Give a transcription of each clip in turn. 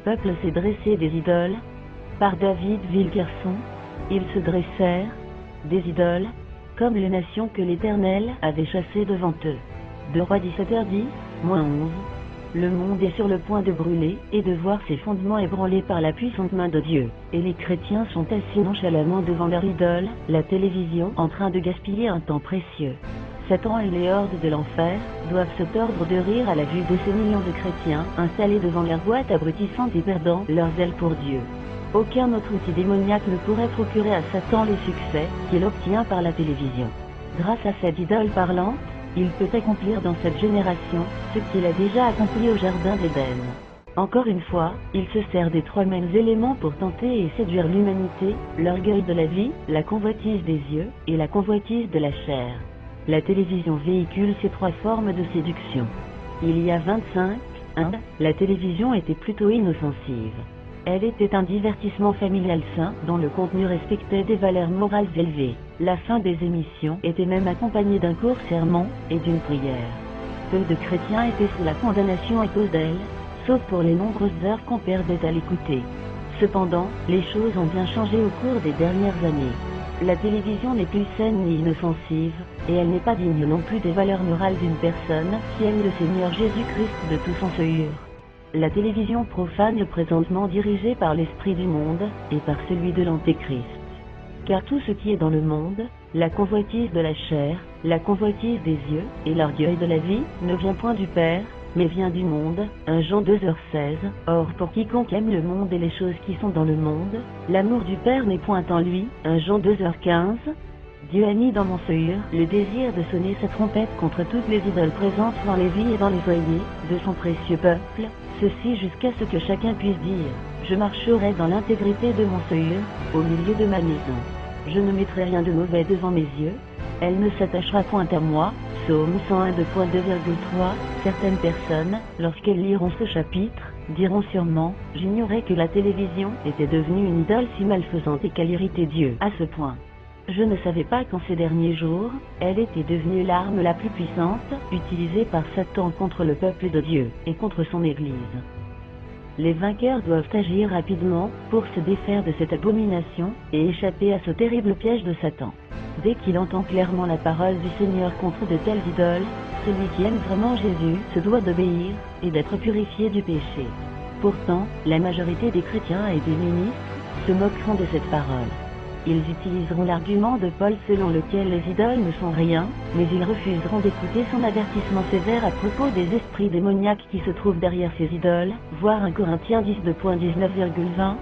peuple s'est dressé des idoles. Par David Wilkerson, ils se dressèrent des idoles, comme les nations que l'Éternel avait chassées devant eux. 2 Rois 17h10, -11. Le monde est sur le point de brûler et de voir ses fondements ébranlés par la puissante main de Dieu. Et les chrétiens sont assis nonchalamment devant leur idole, la télévision, en train de gaspiller un temps précieux. Satan et les hordes de l'enfer doivent se tordre de rire à la vue de ces millions de chrétiens installés devant leur boîte abrutissante et perdant leur zèle pour Dieu. Aucun autre outil démoniaque ne pourrait procurer à Satan les succès qu'il obtient par la télévision. Grâce à cette idole parlante, il peut accomplir dans cette génération ce qu'il a déjà accompli au Jardin d'Éden. Encore une fois, il se sert des 3 mêmes éléments pour tenter et séduire l'humanité, l'orgueil de la vie, la convoitise des yeux, et la convoitise de la chair. La télévision véhicule ces 3 formes de séduction. Il y a 25 ans, la télévision était plutôt inoffensive. Elle était un divertissement familial sain, dont le contenu respectait des valeurs morales élevées. La fin des émissions était même accompagnée d'un court sermon et d'une prière. Peu de chrétiens étaient sous la condamnation à cause d'elle, sauf pour les nombreuses heures qu'on perdait à l'écouter. Cependant, les choses ont bien changé au cours des dernières années. La télévision n'est plus saine ni inoffensive, et elle n'est pas digne non plus des valeurs morales d'une personne qui aime le Seigneur Jésus-Christ de tout son cœur. La télévision profane est présentement dirigée par l'esprit du monde et par celui de l'Antéchrist. Car tout ce qui est dans le monde, la convoitise de la chair, la convoitise des yeux et l'orgueil de la vie, ne vient point du Père, mais vient du monde. 1 Jean 2h16. Or pour quiconque aime le monde et les choses qui sont dans le monde, l'amour du Père n'est point en lui. 1 Jean 2h15. Dieu a mis dans mon cœur le désir de sonner sa trompette contre toutes les idoles présentes dans les vies et dans les foyers de son précieux peuple, ceci jusqu'à ce que chacun puisse dire: je marcherai dans l'intégrité de mon cœur, au milieu de ma maison. Je ne mettrai rien de mauvais devant mes yeux, elle ne s'attachera point à moi. Psaume 101 2.2,3. Certaines personnes, lorsqu'elles liront ce chapitre, diront sûrement: j'ignorais que la télévision était devenue une idole si malfaisante et qu'elle irritait Dieu à ce point. Je ne savais pas qu'en ces derniers jours, elle était devenue l'arme la plus puissante, utilisée par Satan contre le peuple de Dieu, et contre son Église. Les vainqueurs doivent agir rapidement, pour se défaire de cette abomination, et échapper à ce terrible piège de Satan. Dès qu'il entend clairement la parole du Seigneur contre de telles idoles, celui qui aime vraiment Jésus se doit d'obéir, et d'être purifié du péché. Pourtant, la majorité des chrétiens et des ministres se moqueront de cette parole. Ils utiliseront l'argument de Paul selon lequel les idoles ne sont rien, mais ils refuseront d'écouter son avertissement sévère à propos des esprits démoniaques qui se trouvent derrière ces idoles, voir 1 Corinthiens 10.19,20.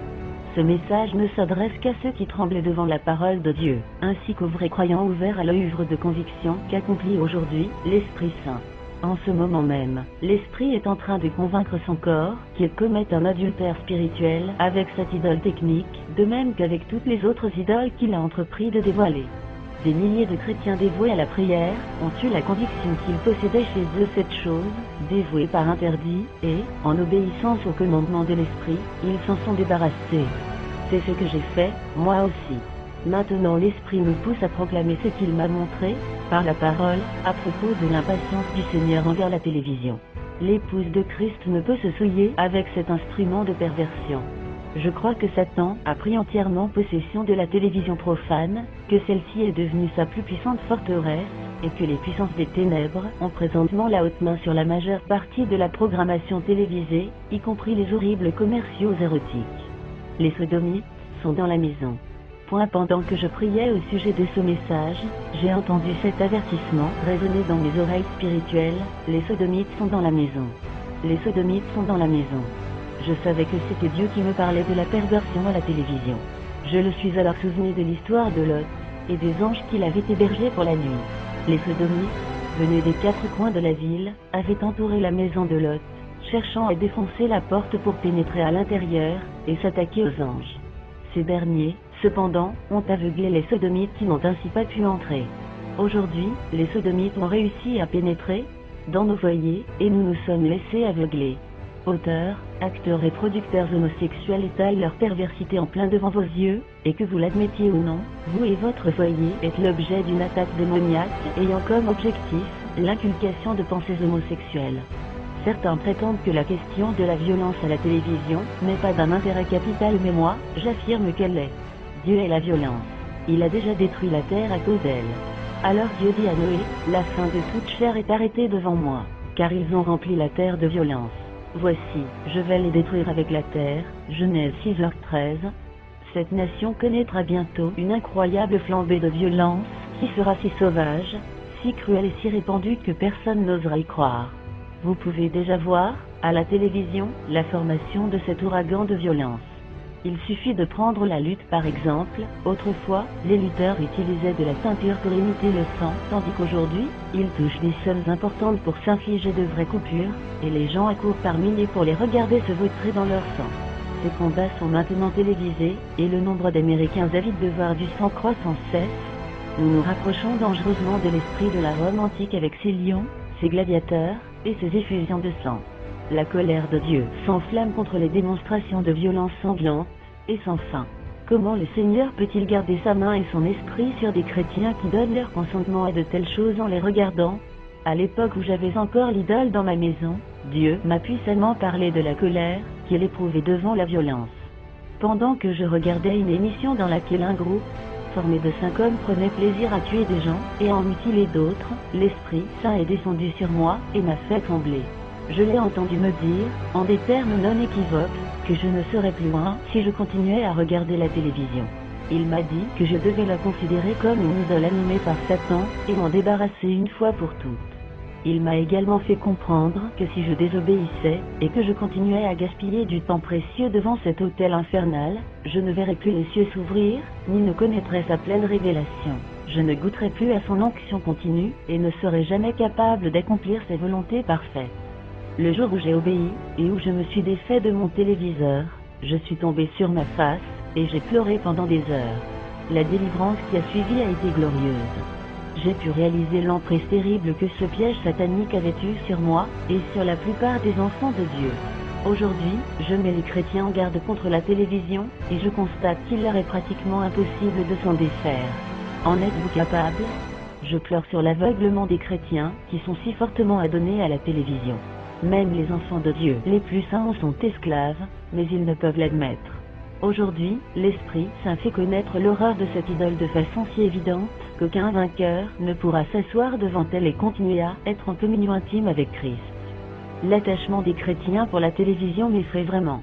Ce message ne s'adresse qu'à ceux qui tremblent devant la parole de Dieu, ainsi qu'aux vrais croyants ouverts à l'œuvre de conviction qu'accomplit aujourd'hui l'Esprit Saint. En ce moment même, l'Esprit est en train de convaincre son corps qu'il commet un adultère spirituel avec cette idole technique, de même qu'avec toutes les autres idoles qu'il a entrepris de dévoiler. Des milliers de chrétiens dévoués à la prière ont eu la conviction qu'ils possédaient chez eux cette chose, dévoués par interdit, et, en obéissance au commandement de l'Esprit, ils s'en sont débarrassés. C'est ce que j'ai fait, moi aussi. Maintenant l'Esprit me pousse à proclamer ce qu'il m'a montré, par la parole, à propos de l'impatience du Seigneur envers la télévision. L'épouse de Christ ne peut se souiller avec cet instrument de perversion. Je crois que Satan a pris entièrement possession de la télévision profane, que celle-ci est devenue sa plus puissante forteresse, et que les puissances des ténèbres ont présentement la haute main sur la majeure partie de la programmation télévisée, y compris les horribles commerciaux érotiques. Les sodomites sont dans la maison. Pendant que je priais au sujet de ce message, j'ai entendu cet avertissement résonner dans mes oreilles spirituelles: les sodomites sont dans la maison. Les sodomites sont dans la maison. Je savais que c'était Dieu qui me parlait de la perversion à la télévision. Je le suis alors souvenu de l'histoire de Lot, et des anges qu'il avait hébergés pour la nuit. Les sodomites, venus des 4 coins de la ville, avaient entouré la maison de Lot, cherchant à défoncer la porte pour pénétrer à l'intérieur, et s'attaquer aux anges. Ces derniers, cependant, ont aveuglé les sodomites qui n'ont ainsi pas pu entrer. Aujourd'hui, les sodomites ont réussi à pénétrer dans nos foyers, et nous nous sommes laissés aveugler. Auteurs, acteurs et producteurs homosexuels étalent leur perversité en plein devant vos yeux, et que vous l'admettiez ou non, vous et votre foyer êtes l'objet d'une attaque démoniaque ayant comme objectif l'inculcation de pensées homosexuelles. Certains prétendent que la question de la violence à la télévision n'est pas d'un intérêt capital, mais moi, j'affirme qu'elle est. Dieu est la violence. Il a déjà détruit la terre à cause d'elle. Alors Dieu dit à Noé, la fin de toute chair est arrêtée devant moi, car ils ont rempli la terre de violence. Voici, je vais les détruire avec la terre. Genèse 6h13. Cette nation connaîtra bientôt une incroyable flambée de violence, qui sera si sauvage, si cruelle et si répandue que personne n'osera y croire. Vous pouvez déjà voir, à la télévision, la formation de cet ouragan de violence. Il suffit de prendre la lutte par exemple. Autrefois, les lutteurs utilisaient de la ceinture pour imiter le sang, tandis qu'aujourd'hui, ils touchent des sommes importantes pour s'infliger de vraies coupures, et les gens accourent par milliers pour les regarder se vautrer dans leur sang. Ces combats sont maintenant télévisés, et le nombre d'Américains avides de voir du sang croît sans cesse. Nous nous rapprochons dangereusement de l'esprit de la Rome antique avec ses lions, ses gladiateurs, et ses effusions de sang. La colère de Dieu s'enflamme contre les démonstrations de violence sanglante et sans fin. Comment le Seigneur peut-il garder sa main et son esprit sur des chrétiens qui donnent leur consentement à de telles choses en les regardant? À l'époque où j'avais encore l'idole dans ma maison, Dieu m'a puissamment parlé de la colère qu'il éprouvait devant la violence. Pendant que je regardais une émission dans laquelle un groupe formé de 5 hommes prenait plaisir à tuer des gens et à en mutiler d'autres, l'Esprit Saint est descendu sur moi et m'a fait trembler. Je l'ai entendu me dire, en des termes non équivoques, que je ne serais plus loin si je continuais à regarder la télévision. Il m'a dit que je devais la considérer comme une idole animée par Satan et m'en débarrasser une fois pour toutes. Il m'a également fait comprendre que si je désobéissais et que je continuais à gaspiller du temps précieux devant cet autel infernal, je ne verrais plus les cieux s'ouvrir, ni ne connaîtrais sa pleine révélation. Je ne goûterais plus à son onction continue et ne serais jamais capable d'accomplir ses volontés parfaites. Le jour où j'ai obéi, et où je me suis défait de mon téléviseur, je suis tombé sur ma face, et j'ai pleuré pendant des heures. La délivrance qui a suivi a été glorieuse. J'ai pu réaliser l'emprise terrible que ce piège satanique avait eu sur moi, et sur la plupart des enfants de Dieu. Aujourd'hui, je mets les chrétiens en garde contre la télévision, et je constate qu'il leur est pratiquement impossible de s'en défaire. En êtes-vous capable? Je pleure sur l'aveuglement des chrétiens, qui sont si fortement adonnés à la télévision. Même les enfants de Dieu les plus saints en sont esclaves, mais ils ne peuvent l'admettre. Aujourd'hui, l'Esprit Saint fait connaître l'horreur de cette idole de façon si évidente, qu'aucun vainqueur ne pourra s'asseoir devant elle et continuer à être en communion intime avec Christ. L'attachement des chrétiens pour la télévision m'effraie vraiment.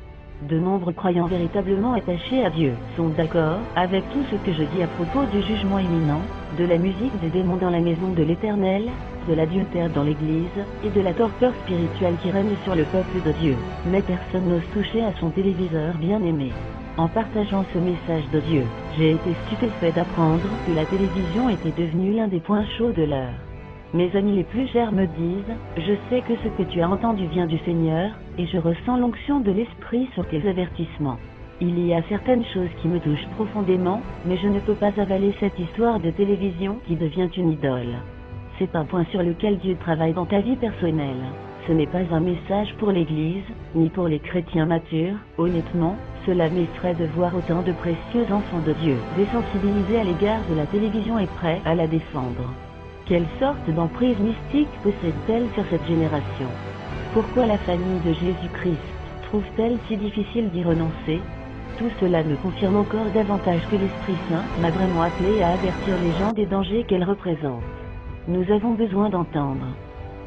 De nombreux croyants véritablement attachés à Dieu sont d'accord avec tout ce que je dis à propos du jugement imminent, de la musique des démons dans la maison de l'Éternel, de l'adultère dans l'Église, et de la torpeur spirituelle qui règne sur le peuple de Dieu. Mais personne n'ose toucher à son téléviseur bien-aimé. En partageant ce message de Dieu, j'ai été stupéfait d'apprendre que la télévision était devenue l'un des points chauds de l'heure. Mes amis les plus chers me disent, je sais que ce que tu as entendu vient du Seigneur, et je ressens l'onction de l'Esprit sur tes avertissements. Il y a certaines choses qui me touchent profondément, mais je ne peux pas avaler cette histoire de télévision qui devient une idole. C'est un point sur lequel Dieu travaille dans ta vie personnelle. Ce n'est pas un message pour l'Église, ni pour les chrétiens matures. Honnêtement, cela m'effraie de voir autant de précieux enfants de Dieu désensibilisés à l'égard de la télévision et prêts à la défendre. Quelle sorte d'emprise mystique possède-t-elle sur cette génération? Pourquoi la famille de Jésus-Christ trouve-t-elle si difficile d'y renoncer? Tout cela me confirme encore davantage que l'Esprit Saint m'a vraiment appelé à avertir les gens des dangers qu'elle représente. Nous avons besoin d'entendre.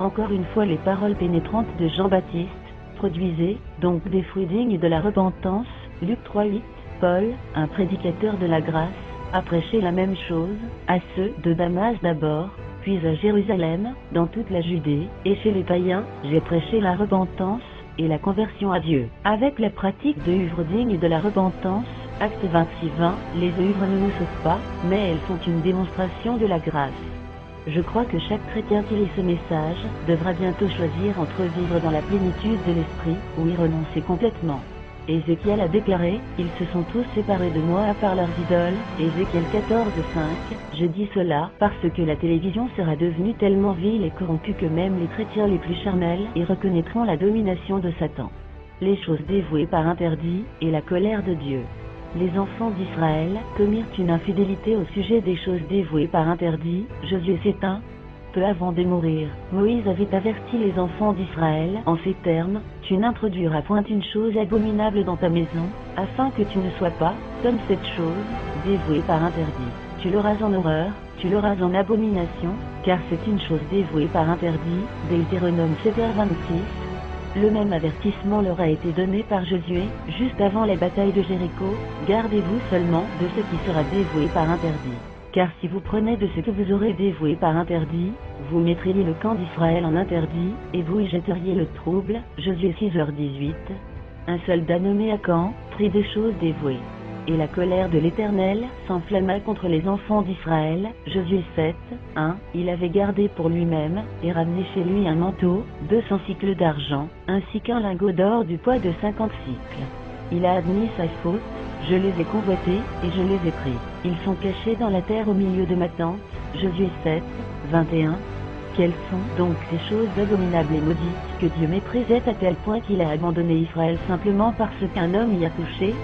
Encore une fois les paroles pénétrantes de Jean-Baptiste, produisez donc des fruits dignes de la repentance, Luc 3:8, Paul, un prédicateur de la grâce, a prêché la même chose, à ceux de Damas d'abord, puis à Jérusalem, dans toute la Judée, et chez les païens, j'ai prêché la repentance, et la conversion à Dieu. Avec la pratique de œuvres dignes de la repentance, Actes 26:20, les œuvres ne nous sauvent pas, mais elles sont une démonstration de la grâce. Je crois que chaque chrétien qui lit ce message devra bientôt choisir entre vivre dans la plénitude de l'esprit ou y renoncer complètement. Ézéchiel a déclaré, ils se sont tous séparés de moi à part leurs idoles, Ézéchiel 14:5, je dis cela parce que la télévision sera devenue tellement vile et corrompue que même les chrétiens les plus charnels y reconnaîtront la domination de Satan. Les choses dévouées par interdit, et la colère de Dieu. Les enfants d'Israël commirent une infidélité au sujet des choses dévouées par interdit, Josué 7:1. Peu avant de mourir, Moïse avait averti les enfants d'Israël en ces termes: tu n'introduiras point une chose abominable dans ta maison, afin que tu ne sois pas, comme cette chose, dévouée par interdit. Tu l'auras en horreur, tu l'auras en abomination, car c'est une chose dévouée par interdit. Deutéronome 7h26. Le même avertissement leur a été donné par Josué, juste avant la bataille de Jéricho: gardez-vous seulement de ce qui sera dévoué par interdit. Car si vous prenez de ce que vous aurez dévoué par interdit, vous mettriez le camp d'Israël en interdit, et vous y jetteriez le trouble. Josué 6h18. Un soldat nommé Akan prit des choses dévouées, et la colère de l'Éternel s'enflamma contre les enfants d'Israël. Josué 7:1. Il avait gardé pour lui-même, et ramené chez lui un manteau, 200 cycles d'argent, ainsi qu'un lingot d'or du poids de 50 cycles. Il a admis sa faute: je les ai convoités, et je les ai pris. Ils sont cachés dans la terre au milieu de ma tente. Josué 7:21. Quelles sont donc ces choses abominables et maudites que Dieu méprisait à tel point qu'il a abandonné Israël simplement parce qu'un homme y a touché?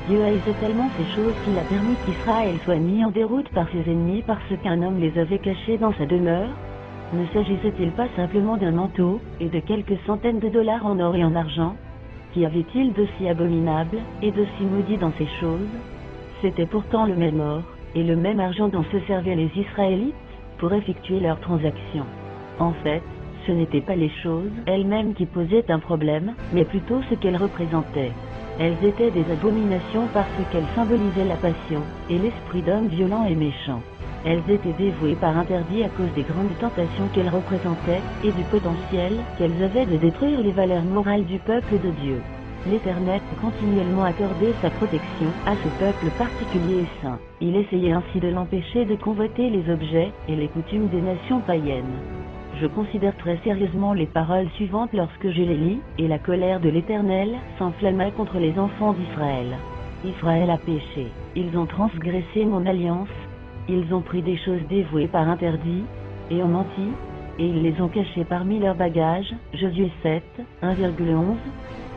Dieu haïssait tellement ces choses qu'il a permis qu'Israël soit mis en déroute par ses ennemis parce qu'un homme les avait cachés dans sa demeure? Ne s'agissait-il pas simplement d'un manteau, et de quelques centaines de dollars en or et en argent? Qu'y avait-il de si abominable, et de si maudit dans ces choses? C'était pourtant le même or, et le même argent dont se servaient les Israélites, pour effectuer leurs transactions. En fait, ce n'étaient pas les choses elles-mêmes qui posaient un problème, mais plutôt ce qu'elles représentaient. Elles étaient des abominations parce qu'elles symbolisaient la passion, et l'esprit d'homme violent et méchant. Elles étaient dévouées par interdit à cause des grandes tentations qu'elles représentaient, et du potentiel qu'elles avaient de détruire les valeurs morales du peuple de Dieu. L'Éternel continuellement accordait sa protection à ce peuple particulier et saint. Il essayait ainsi de l'empêcher de convoiter les objets et les coutumes des nations païennes. Je considère très sérieusement les paroles suivantes lorsque je les lis, et la colère de l'Éternel s'enflamma contre les enfants d'Israël. Israël a péché, ils ont transgressé mon alliance, ils ont pris des choses dévouées par interdit, et ont menti, et ils les ont cachées parmi leurs bagages. Josué 7, 1,11.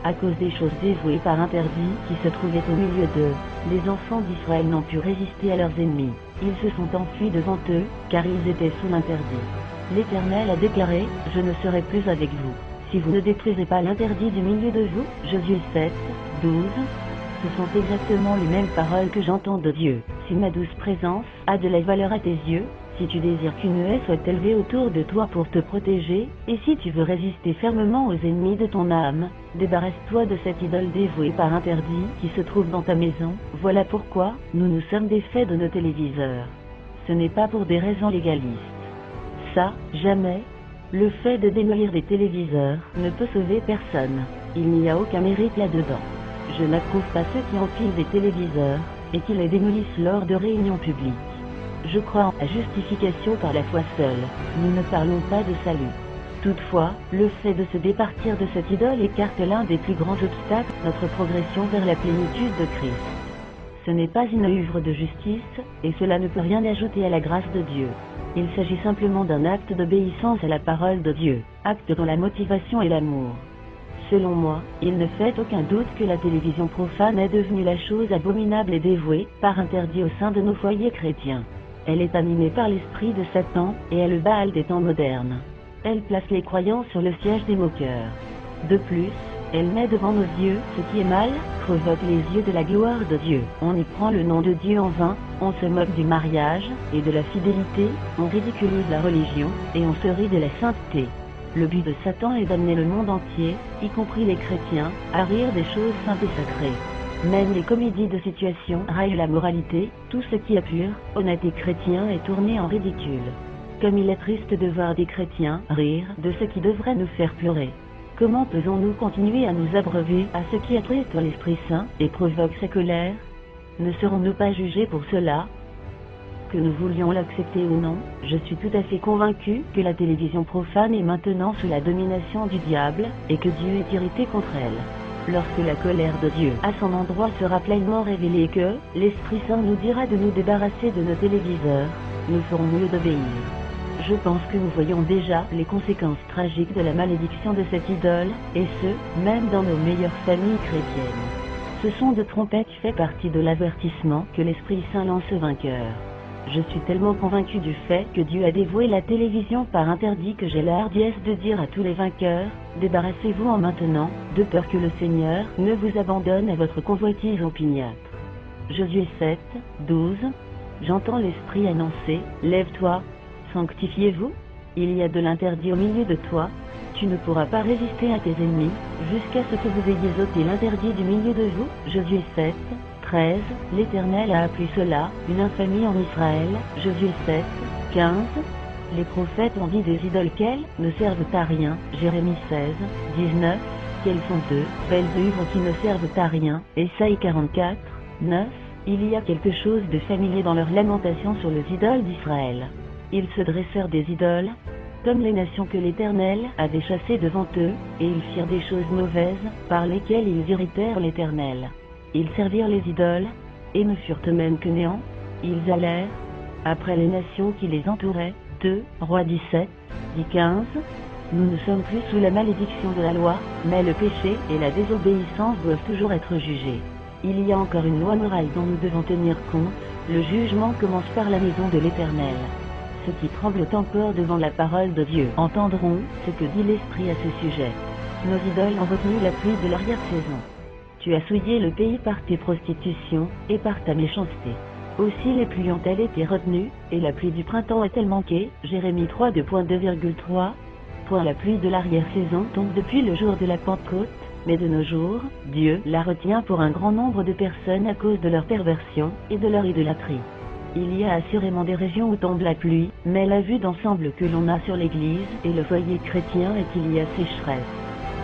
À cause des choses dévouées par interdit qui se trouvaient au milieu d'eux, les enfants d'Israël n'ont pu résister à leurs ennemis. Ils se sont enfuis devant eux, car ils étaient sous l'interdit. L'Éternel a déclaré: je ne serai plus avec vous, si vous ne détruisez pas l'interdit du milieu de vous. Josué 7, 12. Ce sont exactement les mêmes paroles que j'entends de Dieu. Si ma douce présence a de la valeur à tes yeux, si tu désires qu'une haie soit élevée autour de toi pour te protéger, et si tu veux résister fermement aux ennemis de ton âme, débarrasse-toi de cette idole dévouée par interdit qui se trouve dans ta maison. Voilà pourquoi nous nous sommes défaits de nos téléviseurs. Ce n'est pas pour des raisons légalistes. Ça, jamais. Le fait de démolir des téléviseurs ne peut sauver personne. Il n'y a aucun mérite là-dedans. Je n'approuve pas ceux qui empilent des téléviseurs, et qui les démolissent lors de réunions publiques. Je crois en la justification par la foi seule. Nous ne parlons pas de salut. Toutefois, le fait de se départir de cette idole écarte l'un des plus grands obstacles de notre progression vers la plénitude de Christ. Ce n'est pas une œuvre de justice, et cela ne peut rien ajouter à la grâce de Dieu. Il s'agit simplement d'un acte d'obéissance à la parole de Dieu, acte dont la motivation est l'amour. Selon moi, il ne fait aucun doute que la télévision profane est devenue la chose abominable et dévouée par interdit au sein de nos foyers chrétiens. Elle est animée par l'esprit de Satan, et est le Baal des temps modernes. Elle place les croyants sur le siège des moqueurs. De plus, elle met devant nos yeux ce qui est mal, provoque les yeux de la gloire de Dieu. On y prend le nom de Dieu en vain, on se moque du mariage et de la fidélité, on ridiculise la religion, et on se rit de la sainteté. Le but de Satan est d'amener le monde entier, y compris les chrétiens, à rire des choses saintes et sacrées. Même les comédies de situation raillent la moralité, tout ce qui est pur, honnête et chrétien est tourné en ridicule. Comme il est triste de voir des chrétiens rire de ce qui devrait nous faire pleurer. Comment pouvons-nous continuer à nous abreuver à ce qui attriste l'Esprit Saint et provoque sa colère? Ne serons-nous pas jugés pour cela? Que nous voulions l'accepter ou non, je suis tout à fait convaincu que la télévision profane est maintenant sous la domination du diable, et que Dieu est irrité contre elle. Lorsque la colère de Dieu à son endroit sera pleinement révélée et que l'Esprit Saint nous dira de nous débarrasser de nos téléviseurs, nous ferons mieux d'obéir. Je pense que nous voyons déjà les conséquences tragiques de la malédiction de cette idole, et ce, même dans nos meilleures familles chrétiennes. Ce son de trompette fait partie de l'avertissement que l'Esprit Saint lance vainqueur. Je suis tellement convaincu du fait que Dieu a dévoué la télévision par interdit que j'ai la hardiesse de dire à tous les vainqueurs, débarrassez-vous en maintenant, de peur que le Seigneur ne vous abandonne à votre convoitise opiniâtre. Josué 7, 12. J'entends l'Esprit annoncer, lève-toi, sanctifiez-vous. Il y a de l'interdit au milieu de toi. Tu ne pourras pas résister à tes ennemis, jusqu'à ce que vous ayez ôté l'interdit du milieu de vous. Josué 7, 13. L'Éternel a appelé cela une infamie en Israël. Josué 7, 15. Les prophètes ont dit des idoles qu'elles ne servent à rien. Jérémie 16, 19. Qu'elles sont deux belles œuvres qui ne servent à rien. Ésaïe 44, 9. Il y a quelque chose de familier dans leurs lamentations sur les idoles d'Israël. Ils se dressèrent des idoles, comme les nations que l'Éternel avait chassées devant eux, et ils firent des choses mauvaises, par lesquelles ils irritèrent l'Éternel. Ils servirent les idoles, et ne furent eux-mêmes que néants. Ils allèrent après les nations qui les entouraient. 2 Rois 17, 10-15. Nous ne sommes plus sous la malédiction de la loi, mais le péché et la désobéissance doivent toujours être jugés. Il y a encore une loi morale dont nous devons tenir compte. Le jugement commence par la maison de l'Éternel. Ceux qui tremblent encore devant la parole de Dieu entendront ce que dit l'Esprit à ce sujet. Nos idoles ont retenu la pluie de l'arrière-saison. Tu as souillé le pays par tes prostitutions et par ta méchanceté. Aussi les pluies ont-elles été retenues, et la pluie du printemps est-elle manquée. Jérémie 3 2.2,3. La pluie de l'arrière-saison tombe depuis le jour de la Pentecôte, mais de nos jours, Dieu la retient pour un grand nombre de personnes à cause de leur perversion et de leur idolâtrie. Il y a assurément des régions où tombe la pluie, mais la vue d'ensemble que l'on a sur l'Église et le foyer chrétien est qu'il y a sécheresse.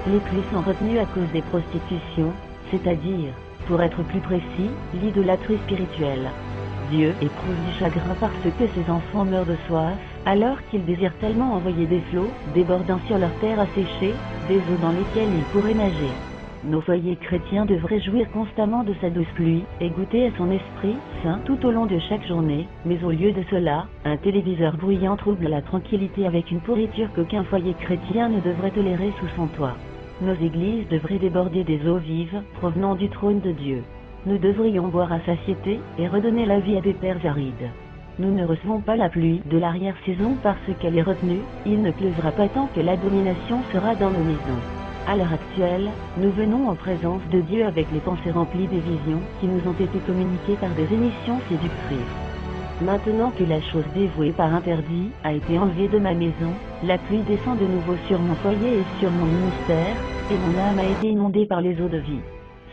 Les pluies sont retenues à cause des prostitutions, c'est-à-dire, pour être plus précis, l'idolâtrie spirituelle. Dieu éprouve du chagrin parce que ses enfants meurent de soif, alors qu'ils désirent tellement envoyer des flots, débordant sur leur terre asséchée, des eaux dans lesquelles ils pourraient nager. Nos foyers chrétiens devraient jouir constamment de sa douce pluie, et goûter à son esprit saint tout au long de chaque journée, mais au lieu de cela, un téléviseur bruyant trouble la tranquillité avec une pourriture qu'aucun foyer chrétien ne devrait tolérer sous son toit. Nos églises devraient déborder des eaux vives, provenant du trône de Dieu. Nous devrions boire à satiété, et redonner la vie à des terres arides. Nous ne recevons pas la pluie de l'arrière-saison parce qu'elle est retenue, il ne pleuvra pas tant que l'abomination sera dans nos maisons. À l'heure actuelle, nous venons en présence de Dieu avec les pensées remplies des visions qui nous ont été communiquées par des émissions séductrices. Maintenant que la chose dévouée par interdit a été enlevée de ma maison, la pluie descend de nouveau sur mon foyer et sur mon ministère, et mon âme a été inondée par les eaux de vie.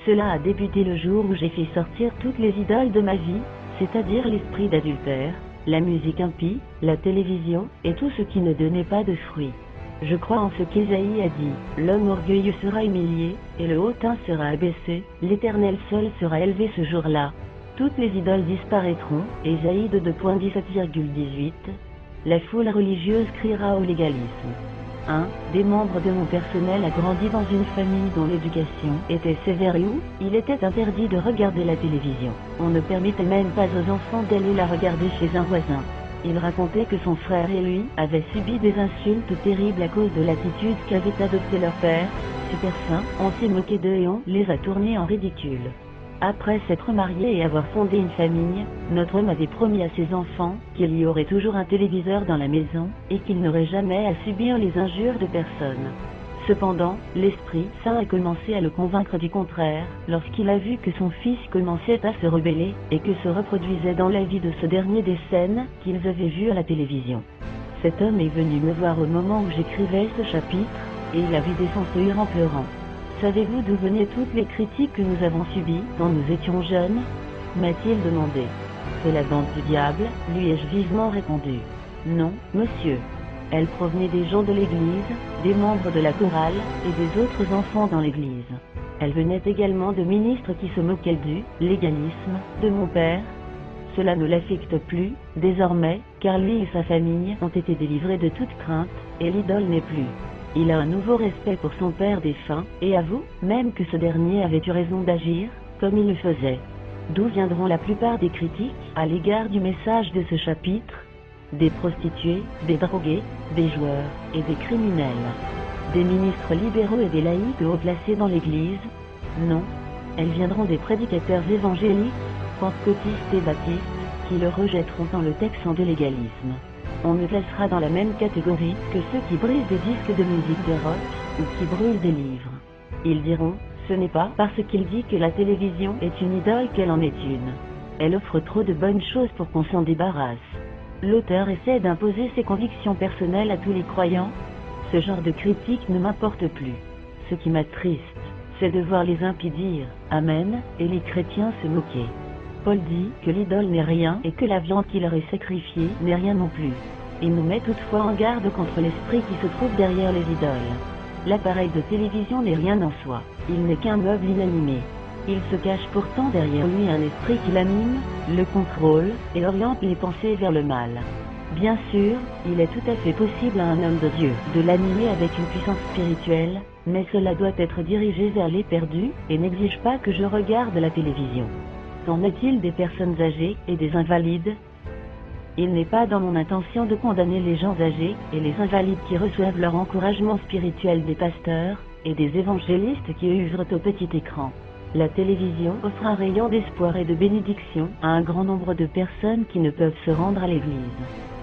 Cela a débuté le jour où j'ai fait sortir toutes les idoles de ma vie, c'est-à-dire l'esprit d'adultère, la musique impie, la télévision, et tout ce qui ne donnait pas de fruits. Je crois en ce qu'Ésaïe a dit, l'homme orgueilleux sera humilié, et le hautain sera abaissé, l'Éternel seul sera élevé ce jour-là. Toutes les idoles disparaîtront, Ésaïe 2.17,18. La foule religieuse criera au légalisme. 1. Des membres de mon personnel a grandi dans une famille dont l'éducation était sévère et où il était interdit de regarder la télévision. On ne permettait même pas aux enfants d'aller la regarder chez un voisin. Il racontait que son frère et lui avaient subi des insultes terribles à cause de l'attitude qu'avait adoptée leur père. Super saint, on s'est moqué d'eux et on les a tournés en ridicule. Après s'être marié et avoir fondé une famille, notre homme avait promis à ses enfants qu'il y aurait toujours un téléviseur dans la maison et qu'il n'aurait jamais à subir les injures de personne. Cependant, l'Esprit Saint a commencé à le convaincre du contraire, lorsqu'il a vu que son fils commençait à se rebeller et que se reproduisaient dans la vie de ce dernier des scènes qu'ils avaient vues à la télévision. Cet homme est venu me voir au moment où j'écrivais ce chapitre, et il a vidé son sourire en pleurant. Savez-vous d'où venaient toutes les critiques que nous avons subies quand nous étions jeunes ? M'a-t-il demandé. De la bande du diable, lui ai-je vivement répondu. Non, monsieur. Elle provenait des gens de l'église, des membres de la chorale, et des autres enfants dans l'église. Elle venait également de ministres qui se moquaient du légalisme de mon père. Cela ne l'affecte plus, désormais, car lui et sa famille ont été délivrés de toute crainte, et l'idole n'est plus. Il a un nouveau respect pour son père défunt, et avoue même que ce dernier avait eu raison d'agir, comme il le faisait. D'où viendront la plupart des critiques à l'égard du message de ce chapitre ? Des prostituées, des drogués, des joueurs, et des criminels. Des ministres libéraux et des laïcs haut placés dans l'Église ? Non. Elles viendront des prédicateurs évangéliques, pentecôtistes et baptistes, qui le rejetteront en le taxant de légalisme. On me classera dans la même catégorie que ceux qui brisent des disques de musique de rock, ou qui brûlent des livres. Ils diront, ce n'est pas parce qu'il dit que la télévision est une idole qu'elle en est une. Elle offre trop de bonnes choses pour qu'on s'en débarrasse. L'auteur essaie d'imposer ses convictions personnelles à tous les croyants. Ce genre de critique ne m'importe plus. Ce qui m'attriste, c'est de voir les impies dire « Amen » et les chrétiens se moquer. Paul dit que l'idole n'est rien et que la viande qui leur est sacrifiée n'est rien non plus. Il nous met toutefois en garde contre l'esprit qui se trouve derrière les idoles. L'appareil de télévision n'est rien en soi, il n'est qu'un meuble inanimé. Il se cache pourtant derrière lui un esprit qui l'anime, le contrôle et oriente les pensées vers le mal. Bien sûr, il est tout à fait possible à un homme de Dieu de l'animer avec une puissance spirituelle, mais cela doit être dirigé vers les perdus et n'exige pas que je regarde la télévision. Qu'en est-il des personnes âgées et des invalides? Il n'est pas dans mon intention de condamner les gens âgés et les invalides qui reçoivent leur encouragement spirituel des pasteurs et des évangélistes qui œuvrent au petit écran. La télévision offre un rayon d'espoir et de bénédiction à un grand nombre de personnes qui ne peuvent se rendre à l'église.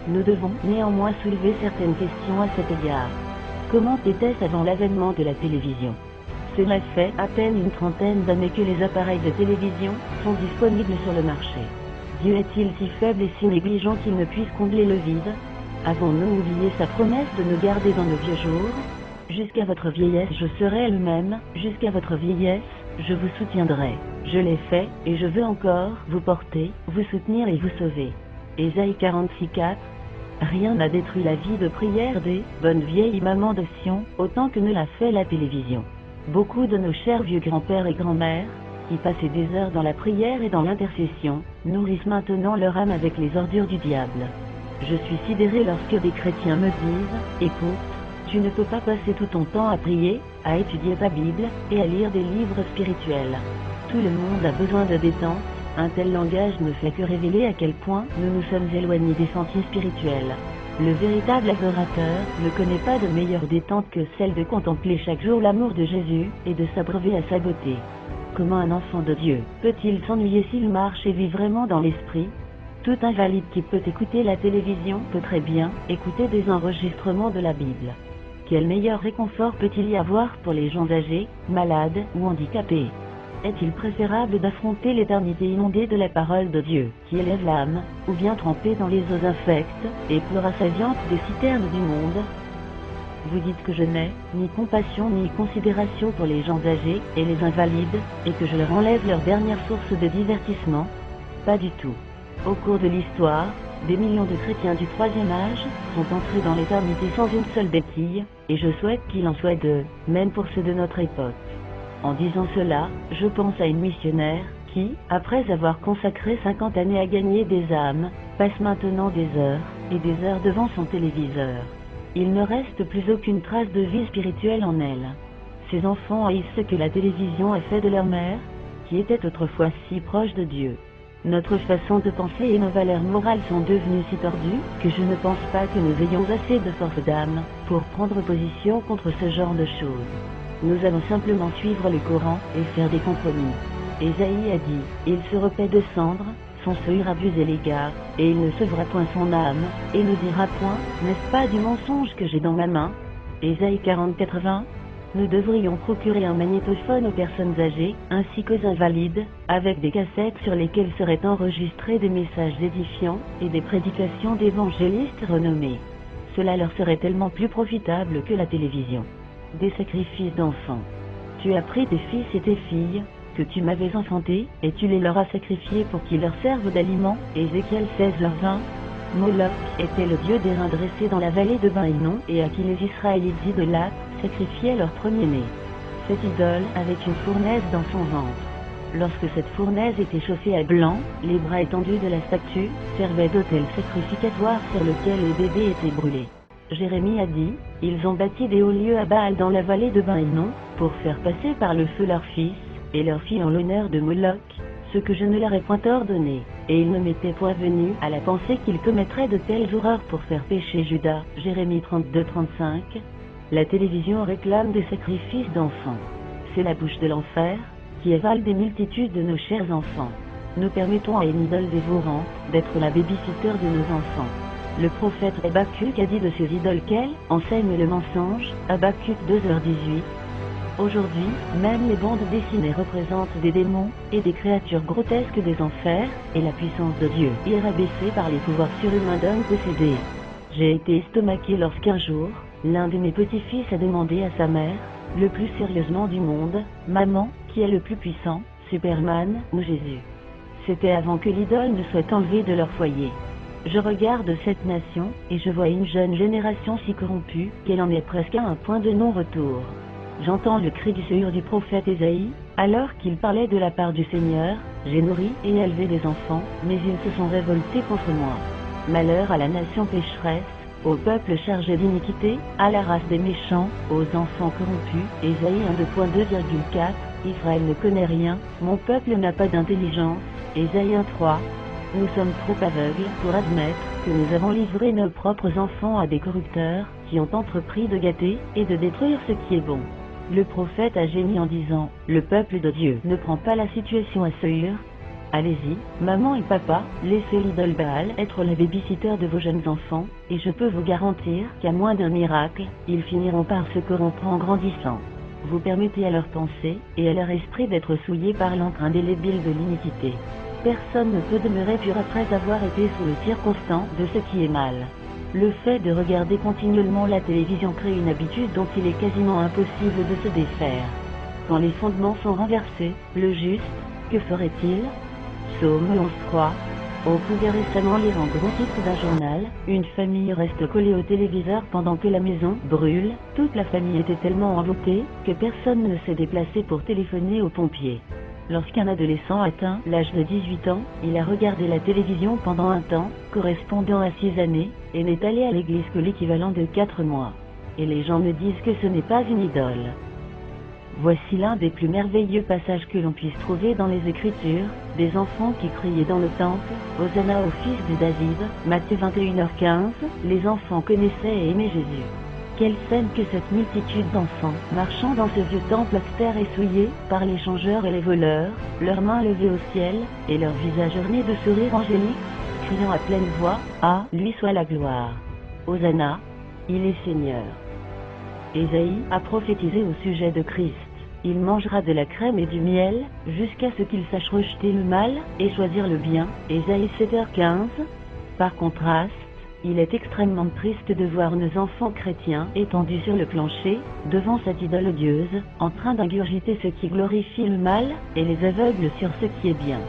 Nous devons néanmoins soulever certaines questions à cet égard. Comment était-ce avant l'avènement de la télévision? Cela fait à peine une trentaine d'années que les appareils de télévision sont disponibles sur le marché. Dieu est-il si faible et si négligent qu'il ne puisse combler le vide? Avons-nous oublié sa promesse de nous garder dans nos vieux jours? Jusqu'à votre vieillesse je serai le même, jusqu'à votre vieillesse, je vous soutiendrai. Je l'ai fait, et je veux encore vous porter, vous soutenir et vous sauver. Ésaïe 46:4. Rien n'a détruit la vie de prière des bonnes vieilles mamans de Sion, autant que ne l'a fait la télévision. Beaucoup de nos chers vieux grands-pères et grands-mères, qui passaient des heures dans la prière et dans l'intercession, nourrissent maintenant leur âme avec les ordures du diable. Je suis sidéré lorsque des chrétiens me disent, écoute, tu ne peux pas passer tout ton temps à prier, à étudier ta Bible, et à lire des livres spirituels. Tout le monde a besoin de détente. Un tel langage ne fait que révéler à quel point nous nous sommes éloignés des sentiers spirituels. Le véritable adorateur ne connaît pas de meilleure détente que celle de contempler chaque jour l'amour de Jésus, et de s'abreuver à sa beauté. Comment un enfant de Dieu peut-il s'ennuyer s'il marche et vit vraiment dans l'esprit? Tout invalide qui peut écouter la télévision peut très bien écouter des enregistrements de la Bible. Quel meilleur réconfort peut-il y avoir pour les gens âgés, malades ou handicapés? Est-il préférable d'affronter l'éternité inondée de la parole de Dieu, qui élève l'âme, ou bien tremper dans les eaux infectes, et pleurer assaillantes des citernes du monde? Vous dites que je n'ai ni compassion ni considération pour les gens âgés et les invalides, et que je leur enlève leur dernière source de divertissement? Pas du tout. Au cours de l'histoire, des millions de chrétiens du troisième âge sont entrés dans l'éternité sans une seule béquille, et je souhaite qu'il en soit de même pour ceux de notre époque. En disant cela, je pense à une missionnaire qui, après avoir consacré 50 années à gagner des âmes, passe maintenant des heures et des heures devant son téléviseur. Il ne reste plus aucune trace de vie spirituelle en elle. Ces enfants haïssent ce que la télévision a fait de leur mère, qui était autrefois si proche de Dieu. Notre façon de penser et nos valeurs morales sont devenues si tordues que je ne pense pas que nous ayons assez de force d'âme pour prendre position contre ce genre de choses. Nous allons simplement suivre le Coran et faire des compromis. Ésaïe a dit, il se repaît de cendres, son seuil abusé l'égard, et il ne sauvera point son âme, et ne dira point, n'est-ce pas du mensonge que j'ai dans ma main? Ésaïe 40:80. Nous devrions procurer un magnétophone aux personnes âgées, ainsi qu'aux invalides, avec des cassettes sur lesquelles seraient enregistrés des messages édifiants, et des prédications d'évangélistes renommés. Cela leur serait tellement plus profitable que la télévision. Des sacrifices d'enfants. Tu as pris tes fils et tes filles, que tu m'avais enfantés, et tu les leur as sacrifiés pour qu'ils leur servent d'aliment. Ézéchiel 16:20. Moloch était le dieu des reins dressés dans la vallée de Ben-Hinnom, et à qui les Israélites idolâtres sacrifiaient leur premier-né. Cette idole avait une fournaise dans son ventre. Lorsque cette fournaise était chauffée à blanc, les bras étendus de la statue servaient d'autel sacrificatoire sur lequel les bébés étaient brûlés. Jérémie a dit, ils ont bâti des hauts lieux à Baal dans la vallée de Ben-Hinnom, pour faire passer par le feu leurs fils, et leurs filles en l'honneur de Moloch, ce que je ne leur ai point ordonné, et il ne m'était point venu à la pensée qu'ils commettraient de telles horreurs pour faire pécher Juda. Jérémie 32:35. La télévision réclame des sacrifices d'enfants. C'est la bouche de l'enfer, qui avale des multitudes de nos chers enfants. Nous permettons à une idole dévorante d'être la babysitter de nos enfants. Le prophète Habakkuk a dit de ces idoles qu'elles enseignent le mensonge, Habakkuk 2h18. Aujourd'hui, même les bandes dessinées représentent des démons et des créatures grotesques des enfers, et la puissance de Dieu est rabaissée par les pouvoirs surhumains d'hommes possédés. J'ai été estomaqué lorsqu'un jour, l'un de mes petits-fils a demandé à sa mère, le plus sérieusement du monde, « Maman, qui est le plus puissant, Superman ou Jésus ?» C'était avant que l'idole ne soit enlevée de leur foyer. Je regarde cette nation, et je vois une jeune génération si corrompue, qu'elle en est presque à un point de non-retour. J'entends le cri du Seigneur du prophète Ésaïe, alors qu'il parlait de la part du Seigneur, « J'ai nourri et élevé des enfants, mais ils se sont révoltés contre moi. » Malheur à la nation pécheresse, au peuple chargé d'iniquité, à la race des méchants, aux enfants corrompus. Ésaïe 1:2,4. Israël ne connaît rien, mon peuple n'a pas d'intelligence. Ésaïe 1:3. Nous sommes trop aveugles pour admettre que nous avons livré nos propres enfants à des corrupteurs, qui ont entrepris de gâter et de détruire ce qui est bon. Le prophète a gémi en disant, « Le peuple de Dieu ne prend pas la situation à sérieux. Allez-y, maman et papa, laissez l'idole Baal être la babysitter de vos jeunes enfants, et je peux vous garantir qu'à moins d'un miracle, ils finiront par se corrompre en grandissant. Vous permettez à leurs pensées et à leur esprit d'être souillés par l'encre indélébile de l'iniquité. Personne ne peut demeurer pur après avoir été sous le tir constant de ce qui est mal. Le fait de regarder continuellement la télévision crée une habitude dont il est quasiment impossible de se défaire. Quand les fondements sont renversés, le juste, que ferait-il ? Psaume 11:3. On pouvait récemment lire en gros titre d'un journal, une famille reste collée au téléviseur pendant que la maison brûle. Toute la famille était tellement envoûtée que personne ne s'est déplacé pour téléphoner aux pompiers. Lorsqu'un adolescent atteint l'âge de 18 ans, il a regardé la télévision pendant un temps, correspondant à 6 années, et n'est allé à l'église que l'équivalent de 4 mois. Et les gens me disent que ce n'est pas une idole. Voici l'un des plus merveilleux passages que l'on puisse trouver dans les Écritures, des enfants qui criaient dans le temple, « Hosanna au fils de David », Matthieu 21h15, les enfants connaissaient et aimaient Jésus. Quelle scène que cette multitude d'enfants, marchant dans ce vieux temple austère et souillé, par les changeurs et les voleurs, leurs mains levées au ciel, et leurs visages ornés de sourires angéliques, criant à pleine voix, « À lui soit la gloire. Hosanna, il est Seigneur. » Ésaïe a prophétisé au sujet de Christ. Il mangera de la crème et du miel, jusqu'à ce qu'il sache rejeter le mal, et choisir le bien. Ésaïe 7h15. Par contraste, il est extrêmement triste de voir nos enfants chrétiens étendus sur le plancher, devant cette idole odieuse, en train d'ingurgiter ce qui glorifie le mal, et les aveugles sur ce qui est bien.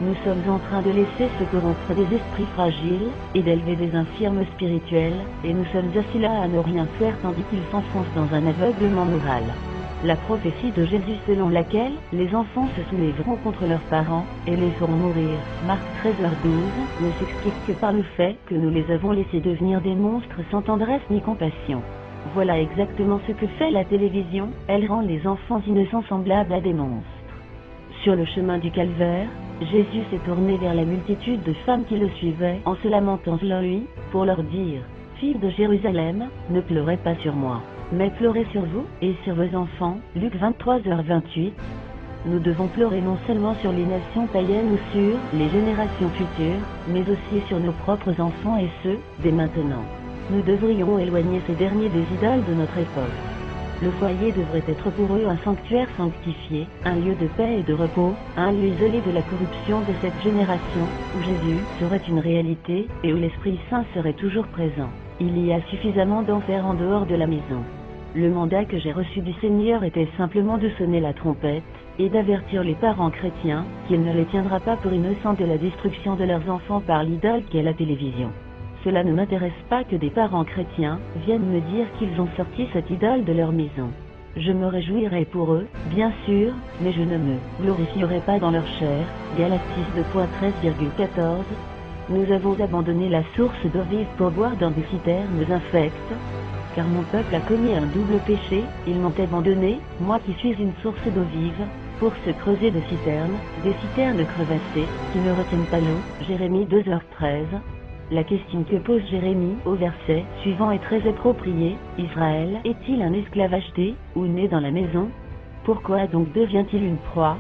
Nous sommes en train de laisser se corrompre des esprits fragiles, et d'élever des infirmes spirituels, et nous sommes assis là à ne rien faire tandis qu'ils s'enfoncent dans un aveuglement moral. La prophétie de Jésus selon laquelle les enfants se soulèveront contre leurs parents et les feront mourir, Marc 13h12, ne s'explique que par le fait que nous les avons laissés devenir des monstres sans tendresse ni compassion. Voilà exactement ce que fait la télévision, elle rend les enfants innocents semblables à des monstres. Sur le chemin du calvaire, Jésus s'est tourné vers la multitude de femmes qui le suivaient en se lamentant sur lui, pour leur dire, « Filles de Jérusalem, ne pleurez pas sur moi, mais pleurez sur vous et sur vos enfants. » Luc 23h28. Nous devons pleurer non seulement sur les nations païennes ou sur les générations futures, mais aussi sur nos propres enfants et ceux dès maintenant. Nous devrions éloigner ces derniers des idoles de notre époque. Le foyer devrait être pour eux un sanctuaire sanctifié, un lieu de paix et de repos, un lieu isolé de la corruption de cette génération, où Jésus serait une réalité et où l'Esprit Saint serait toujours présent. Il y a suffisamment d'enfer en dehors de la maison. Le mandat que j'ai reçu du Seigneur était simplement de sonner la trompette, et d'avertir les parents chrétiens qu'il ne les tiendra pas pour innocents de la destruction de leurs enfants par l'idole qu'est la télévision. Cela ne m'intéresse pas que des parents chrétiens viennent me dire qu'ils ont sorti cette idole de leur maison. Je me réjouirai pour eux, bien sûr, mais je ne me glorifierai pas dans leur chair. Galates 2.13,14. Nous avons abandonné la source d'eau vive pour boire dans des citernes infectes. Car mon peuple a commis un double péché, ils m'ont abandonné, moi qui suis une source d'eau vive, pour se creuser des citernes crevassées, qui ne retiennent pas l'eau. Jérémie 2h13. La question que pose Jérémie au verset suivant est très appropriée. Israël est-il un esclave acheté, ou né dans la maison? Pourquoi donc devient-il une proie?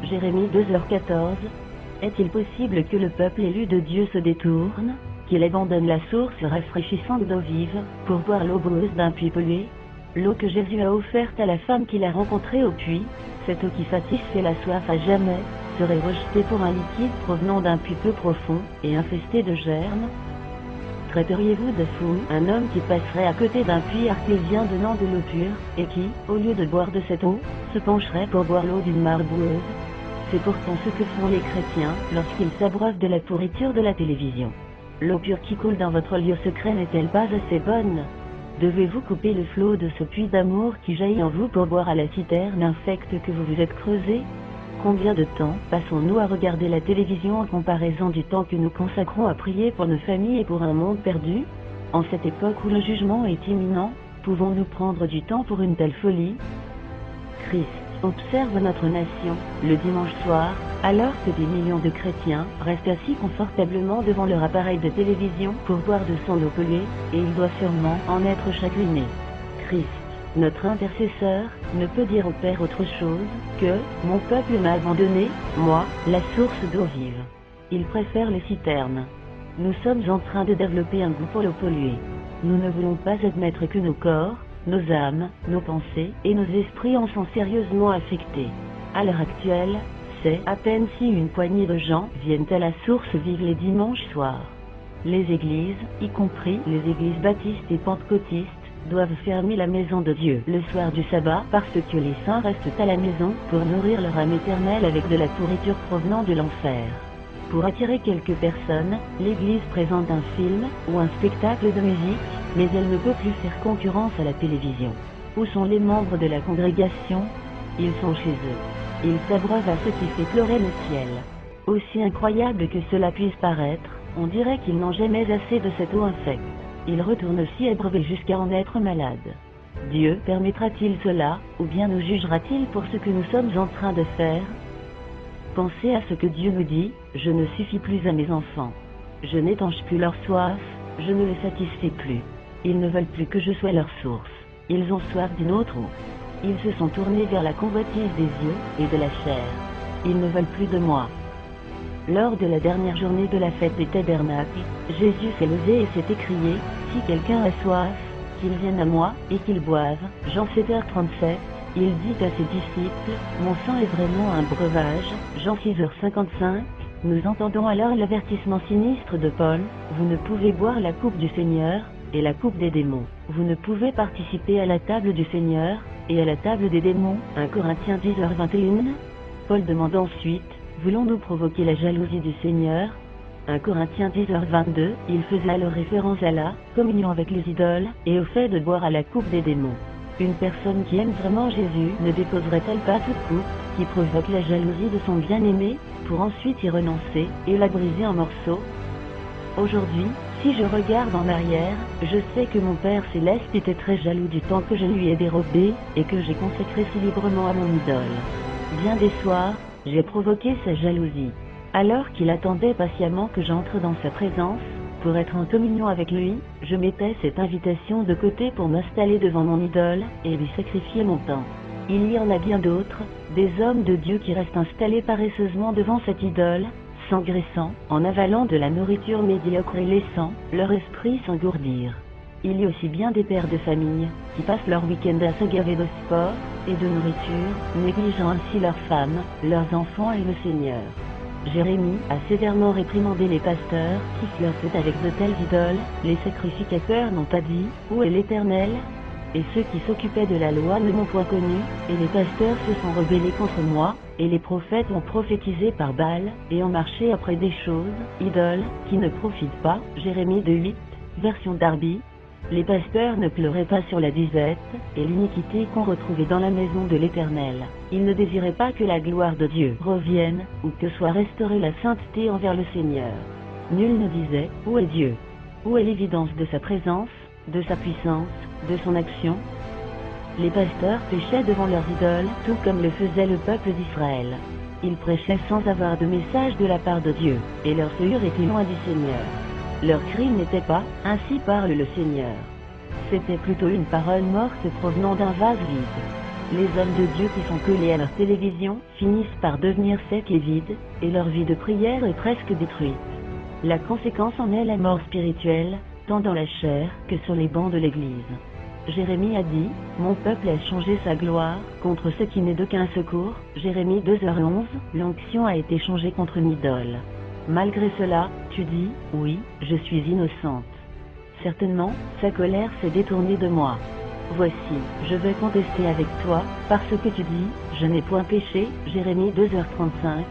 Jérémie 2h14. Est-il possible que le peuple élu de Dieu se détourne, qu'il abandonne la source rafraîchissante d'eau vive, pour boire l'eau boueuse d'un puits pollué? L'eau que Jésus a offerte à la femme qu'il a rencontrée au puits, cette eau qui satisfait la soif à jamais, serait rejetée pour un liquide provenant d'un puits peu profond, et infesté de germes? Traiteriez-vous de fou un homme qui passerait à côté d'un puits artésien donnant de l'eau pure, et qui, au lieu de boire de cette eau, se pencherait pour boire l'eau d'une mare boueuse? C'est pourtant ce que font les chrétiens, lorsqu'ils s'abreuvent de la pourriture de la télévision. L'eau pure qui coule dans votre lieu secret n'est-elle pas assez bonne? Devez-vous couper le flot de ce puits d'amour qui jaillit en vous pour boire à la citerne infecte que vous vous êtes creusé? Combien de temps passons-nous à regarder la télévision en comparaison du temps que nous consacrons à prier pour nos familles et pour un monde perdu? En cette époque où le jugement est imminent, pouvons-nous prendre du temps pour une telle folie? Christ observe notre nation, le dimanche soir, alors que des millions de chrétiens restent assis confortablement devant leur appareil de télévision pour boire de son eau polluée, et il doit sûrement en être chagriné. Christ, notre intercesseur, ne peut dire au Père autre chose que « Mon peuple m'a abandonné, moi, la source d'eau vive ». Il préfère les citernes. Nous sommes en train de développer un goût pour l'eau polluée. Nous ne voulons pas admettre que nos corps, nos âmes, nos pensées et nos esprits en sont sérieusement affectés. À l'heure actuelle, c'est à peine si une poignée de gens viennent à la source vive les dimanches soirs. Les églises, y compris les églises baptistes et pentecôtistes, doivent fermer la maison de Dieu le soir du sabbat parce que les saints restent à la maison pour nourrir leur âme éternelle avec de la pourriture provenant de l'enfer. Pour attirer quelques personnes, l'église présente un film ou un spectacle de musique, mais elle ne peut plus faire concurrence à la télévision. Où sont les membres de la congrégation? Ils sont chez eux. Ils s'abreuvent à ce qui fait pleurer le ciel. Aussi incroyable que cela puisse paraître, on dirait qu'ils n'ont jamais assez de cette eau infecte. Ils retournent aussi abreuver jusqu'à en être malades. Dieu permettra-t-il cela, ou bien nous jugera-t-il pour ce que nous sommes en train de faire? Pensez à ce que Dieu nous dit, je ne suffis plus à mes enfants. Je n'étanche plus leur soif, je ne les satisfais plus. Ils ne veulent plus que je sois leur source. Ils ont soif d'une autre eau. Ils se sont tournés vers la convoitise des yeux et de la chair. Ils ne veulent plus de moi. Lors de la dernière journée de la fête des tabernacles, Jésus s'est levé et s'est écrié, si quelqu'un a soif, qu'il vienne à moi, et qu'il boive. Jean 7h37, il dit à ses disciples, mon sang est vraiment un breuvage. Jean 6h55, nous entendons alors l'avertissement sinistre de Paul, vous ne pouvez boire la coupe du Seigneur, et la coupe des démons. Vous ne pouvez participer à la table du Seigneur, et à la table des démons. 1 Corinthiens 10h21. Paul demande ensuite, voulons-nous provoquer la jalousie du Seigneur? 1 Corinthiens 10h22, il faisait alors référence à la communion avec les idoles, et au fait de boire à la coupe des démons. Une personne qui aime vraiment Jésus ne déposerait-elle pas toute coupe, qui provoque la jalousie de son bien-aimé, pour ensuite y renoncer, et la briser en morceaux? Aujourd'hui, si je regarde en arrière, je sais que mon Père Céleste était très jaloux du temps que je lui ai dérobé, et que j'ai consacré si librement à mon idole. Bien des soirs, j'ai provoqué sa jalousie. Alors qu'il attendait patiemment que j'entre dans sa présence, pour être en communion avec lui, je mettais cette invitation de côté pour m'installer devant mon idole, et lui sacrifier mon temps. Il y en a bien d'autres, des hommes de Dieu qui restent installés paresseusement devant cette idole, s'engraissant, en avalant de la nourriture médiocre et laissant leur esprit s'engourdir. Il y a aussi bien des pères de famille, qui passent leur week-end à se gaver de sport et de nourriture, négligeant ainsi leurs femmes, leurs enfants et le Seigneur. Jérémie a sévèrement réprimandé les pasteurs qui flirtent avec de telles idoles. Les sacrificateurs n'ont pas dit « Où est l'Éternel ?» Et ceux qui s'occupaient de la loi ne m'ont point connu, et les pasteurs se sont rebellés contre moi, et les prophètes ont prophétisé par Baal, et ont marché après des choses, idoles, qui ne profitent pas. Jérémie 2:8, version Darby. Les pasteurs ne pleuraient pas sur la disette, et l'iniquité qu'on retrouvait dans la maison de l'Éternel. Ils ne désiraient pas que la gloire de Dieu revienne, ou que soit restaurée la sainteté envers le Seigneur. Nul ne disait, où est Dieu? Où est l'évidence de sa présence, de sa puissance, de son action? Les pasteurs péchaient devant leurs idoles, tout comme le faisait le peuple d'Israël. Ils prêchaient sans avoir de message de la part de Dieu, et leur séjour était loin du Seigneur. Leur cri n'était pas « Ainsi parle le Seigneur ». C'était plutôt une parole morte provenant d'un vase vide. Les hommes de Dieu qui sont collés à leur télévision finissent par devenir secs et vides, et leur vie de prière est presque détruite. La conséquence en est la mort spirituelle, tant dans la chair que sur les bancs de l'Église. Jérémie a dit, « Mon peuple a changé sa gloire contre ce qui n'est d'aucun secours ». Jérémie 2h11, l'onction a été changée contre une idole. Malgré cela, tu dis, « Oui, je suis innocente ». Certainement, sa colère s'est détournée de moi. Voici, je vais contester avec toi, parce que tu dis, « Je n'ai point péché ». Jérémie 2h35.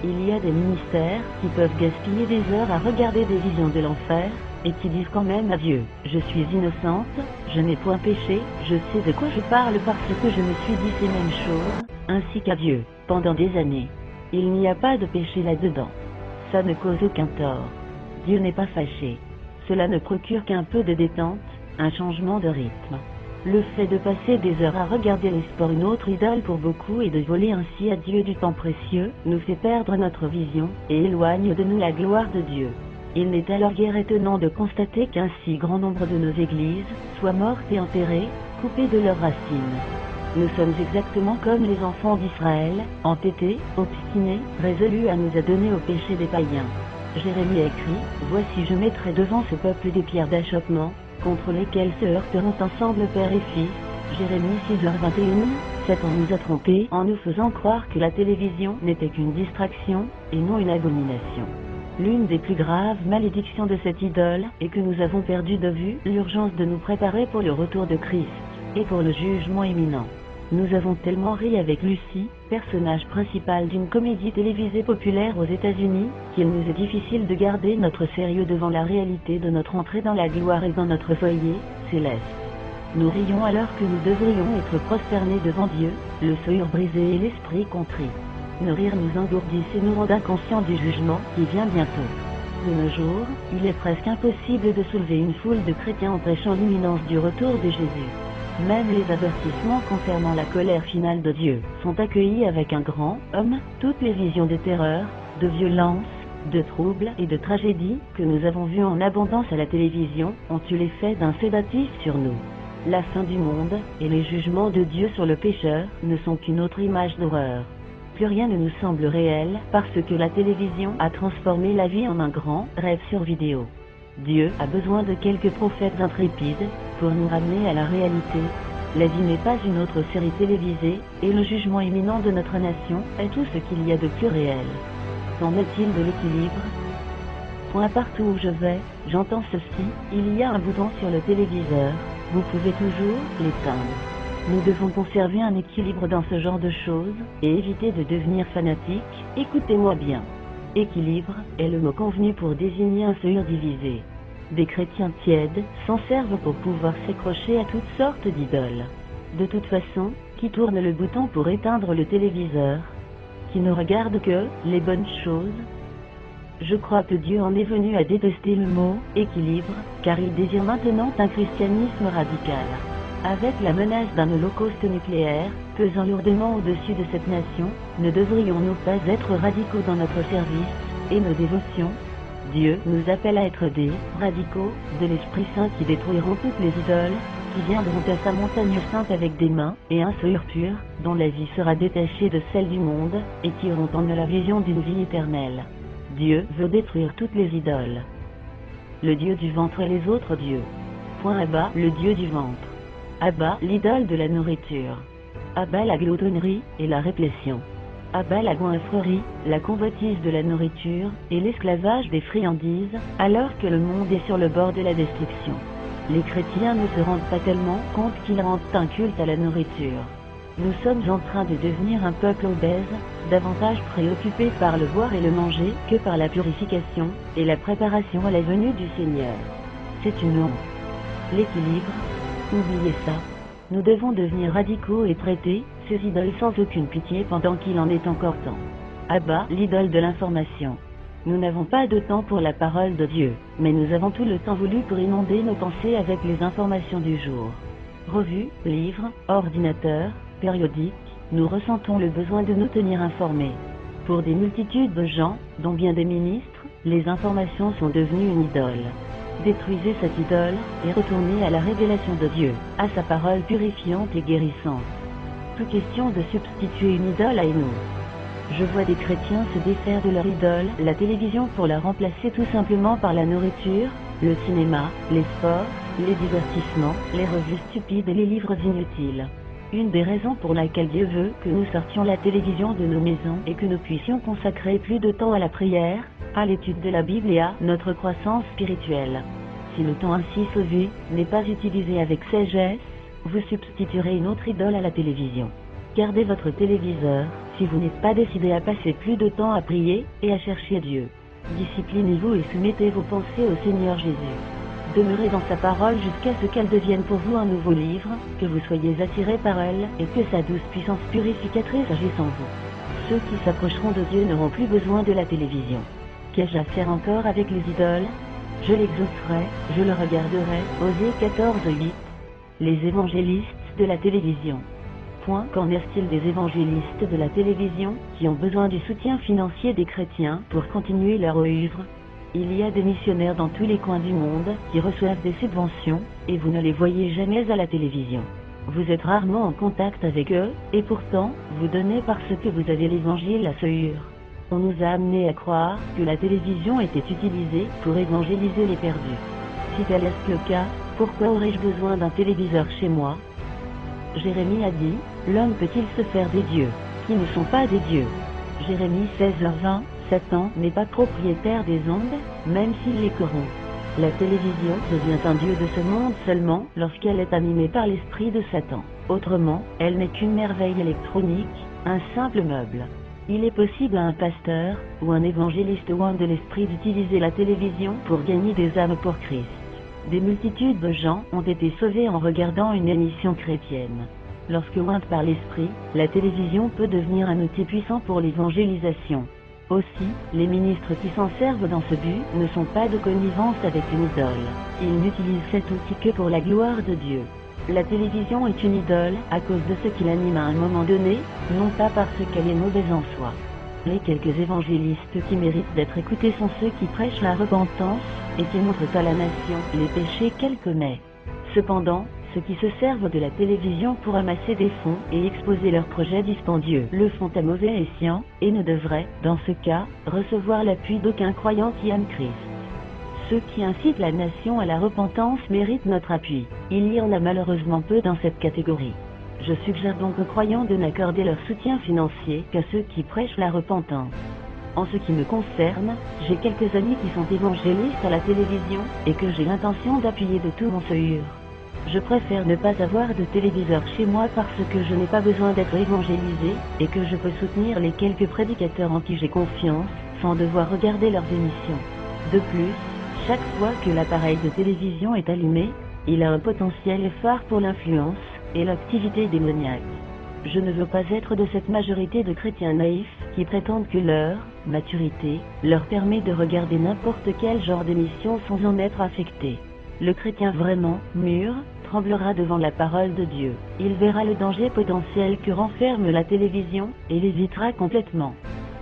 Il y a des ministères qui peuvent gaspiller des heures à regarder des visions de l'enfer, et qui disent quand même à Dieu, « Je suis innocente, je n'ai point péché, je sais de quoi je parle parce que je me suis dit ces mêmes choses, ainsi qu'à Dieu, pendant des années. Il n'y a pas de péché là-dedans. Ça ne cause aucun tort. Dieu n'est pas fâché. Cela ne procure qu'un peu de détente, un changement de rythme. Le fait de passer des heures à regarder les sports, une autre idole pour beaucoup, et de voler ainsi à Dieu du temps précieux, nous fait perdre notre vision, et éloigne de nous la gloire de Dieu. Il n'est alors guère étonnant de constater qu'un si grand nombre de nos églises soient mortes et enterrées, coupées de leurs racines. Nous sommes exactement comme les enfants d'Israël, entêtés, obstinés, résolus à nous adonner au péché des païens. Jérémie a écrit, « Voici je mettrai devant ce peuple des pierres d'achoppement, contre lesquelles se heurteront ensemble père et fils. » Jérémie 6h21. Satan nous a trompés en nous faisant croire que la télévision n'était qu'une distraction, et non une abomination. L'une des plus graves malédictions de cette idole est que nous avons perdu de vue l'urgence de nous préparer pour le retour de Christ, et pour le jugement imminent. Nous avons tellement ri avec Lucie, personnage principal d'une comédie télévisée populaire aux États-Unis, qu'il nous est difficile de garder notre sérieux devant la réalité de notre entrée dans la gloire et dans notre foyer céleste. Nous rions alors que nous devrions être prosternés devant Dieu, le sourire brisé et l'esprit contrit. Nos rires nous engourdissent et nous rendent inconscients du jugement qui vient bientôt. De nos jours, il est presque impossible de soulever une foule de chrétiens en prêchant l'imminence du retour de Jésus. Même les avertissements concernant la colère finale de Dieu sont accueillis avec un grand « homme ». Toutes les visions de terreur, de violence, de troubles et de tragédies que nous avons vues en abondance à la télévision ont eu l'effet d'un sédatif sur nous. La fin du monde et les jugements de Dieu sur le pécheur ne sont qu'une autre image d'horreur. Plus rien ne nous semble réel parce que la télévision a transformé la vie en un grand rêve sur vidéo. Dieu a besoin de quelques prophètes intrépides pour nous ramener à la réalité. La vie n'est pas une autre série télévisée, et le jugement imminent de notre nation est tout ce qu'il y a de plus réel. Qu'en est-il de l'équilibre ? Partout où je vais, j'entends ceci, il y a un bouton sur le téléviseur, vous pouvez toujours l'éteindre. Nous devons conserver un équilibre dans ce genre de choses, et éviter de devenir fanatiques. Écoutez-moi bien. Équilibre est le mot convenu pour désigner un seuil divisé. Des chrétiens tièdes s'en servent pour pouvoir s'accrocher à toutes sortes d'idoles. De toute façon, qui tourne le bouton pour éteindre le téléviseur? Qui ne regarde que les bonnes choses? Je crois que Dieu en est venu à détester le mot « équilibre », car il désire maintenant un christianisme radical. Avec la menace d'un holocauste nucléaire, pesant lourdement au-dessus de cette nation, ne devrions-nous pas être radicaux dans notre service et nos dévotions? Dieu nous appelle à être des radicaux de l'Esprit Saint qui détruiront toutes les idoles, qui viendront à sa montagne sainte avec des mains et un sourire pur, dont la vie sera détachée de celle du monde, et qui auront en eux la vision d'une vie éternelle. Dieu veut détruire toutes les idoles. Le Dieu du ventre et les autres dieux. Abba, le Dieu du ventre. Abba, l'idole de la nourriture. Abba, la gloutonnerie et la réplétion. Abba, la goinfrerie, la convoitise de la nourriture et l'esclavage des friandises, alors que le monde est sur le bord de la destruction. Les chrétiens ne se rendent pas tellement compte qu'ils rendent un culte à la nourriture. Nous sommes en train de devenir un peuple obèse, davantage préoccupé par le boire et le manger que par la purification et la préparation à la venue du Seigneur. C'est une honte. L'équilibre, oubliez ça. Nous devons devenir radicaux et traiter ces idoles sans aucune pitié pendant qu'il en est encore temps. Abba, l'idole de l'information. Nous n'avons pas de temps pour la parole de Dieu, mais nous avons tout le temps voulu pour inonder nos pensées avec les informations du jour. Revues, livres, ordinateurs, périodiques, nous ressentons le besoin de nous tenir informés. Pour des multitudes de gens, dont bien des ministres, les informations sont devenues une idole. Détruisez cette idole, et retournez à la révélation de Dieu, à sa parole purifiante et guérissante. Plus question de substituer une idole à une autre. Je vois des chrétiens se défaire de leur idole, la télévision, pour la remplacer tout simplement par la nourriture, le cinéma, les sports, les divertissements, les revues stupides et les livres inutiles. Une des raisons pour laquelle Dieu veut que nous sortions la télévision de nos maisons est que nous puissions consacrer plus de temps à la prière, à l'étude de la Bible et à notre croissance spirituelle. Si le temps ainsi sauvé n'est pas utilisé avec sagesse, vous substituerez une autre idole à la télévision. Gardez votre téléviseur si vous n'êtes pas décidé à passer plus de temps à prier et à chercher Dieu. Disciplinez-vous et soumettez vos pensées au Seigneur Jésus. Demeurez dans sa parole jusqu'à ce qu'elle devienne pour vous un nouveau livre, que vous soyez attirés par elle et que sa douce puissance purificatrice agisse en vous. Ceux qui s'approcheront de Dieu n'auront plus besoin de la télévision. Qu'ai-je à faire encore avec les idoles? Je l'exaucerai, je le regarderai. Osée 14:8. Les évangélistes de la télévision. Qu'en est-il des évangélistes de la télévision qui ont besoin du soutien financier des chrétiens pour continuer leur œuvre? Il y a des missionnaires dans tous les coins du monde qui reçoivent des subventions, et vous ne les voyez jamais à la télévision. Vous êtes rarement en contact avec eux, et pourtant, vous donnez parce que vous avez l'évangile à Seuil. On nous a amenés à croire que la télévision était utilisée pour évangéliser les perdus. Si tel est le cas, pourquoi aurais-je besoin d'un téléviseur chez moi? Jérémie a dit, l'homme peut-il se faire des dieux, qui ne sont pas des dieux? Jérémie 16:20, Satan n'est pas propriétaire des ondes, même s'il les corrompt. La télévision devient un dieu de ce monde seulement lorsqu'elle est animée par l'esprit de Satan. Autrement, elle n'est qu'une merveille électronique, un simple meuble. Il est possible à un pasteur, ou un évangéliste loin de l'esprit d'utiliser la télévision pour gagner des âmes pour Christ. Des multitudes de gens ont été sauvés en regardant une émission chrétienne. Lorsque ointe par l'esprit, la télévision peut devenir un outil puissant pour l'évangélisation. Aussi, les ministres qui s'en servent dans ce but ne sont pas de connivence avec une idole. Ils n'utilisent cet outil que pour la gloire de Dieu. La télévision est une idole à cause de ce qui l'anime à un moment donné, non pas parce qu'elle est mauvaise en soi. Les quelques évangélistes qui méritent d'être écoutés sont ceux qui prêchent la repentance et qui montrent à la nation les péchés qu'elle commet. Cependant, ceux qui se servent de la télévision pour amasser des fonds et exposer leurs projets dispendieux le font à mauvais escient, et ne devraient, dans ce cas, recevoir l'appui d'aucun croyant qui aime Christ. Ceux qui incitent la nation à la repentance méritent notre appui. Il y en a malheureusement peu dans cette catégorie. Je suggère donc aux croyants de n'accorder leur soutien financier qu'à ceux qui prêchent la repentance. En ce qui me concerne, j'ai quelques amis qui sont évangélistes à la télévision, et que j'ai l'intention d'appuyer de tout mon seuil. Je préfère ne pas avoir de téléviseur chez moi parce que je n'ai pas besoin d'être évangélisé, et que je peux soutenir les quelques prédicateurs en qui j'ai confiance, sans devoir regarder leurs émissions. De plus, chaque fois que l'appareil de télévision est allumé, il a un potentiel phare pour l'influence et l'activité démoniaque. Je ne veux pas être de cette majorité de chrétiens naïfs qui prétendent que leur maturité leur permet de regarder n'importe quel genre d'émission sans en être affecté. Le chrétien vraiment mûr tremblera devant la parole de Dieu. Il verra le danger potentiel que renferme la télévision et l'évitera complètement.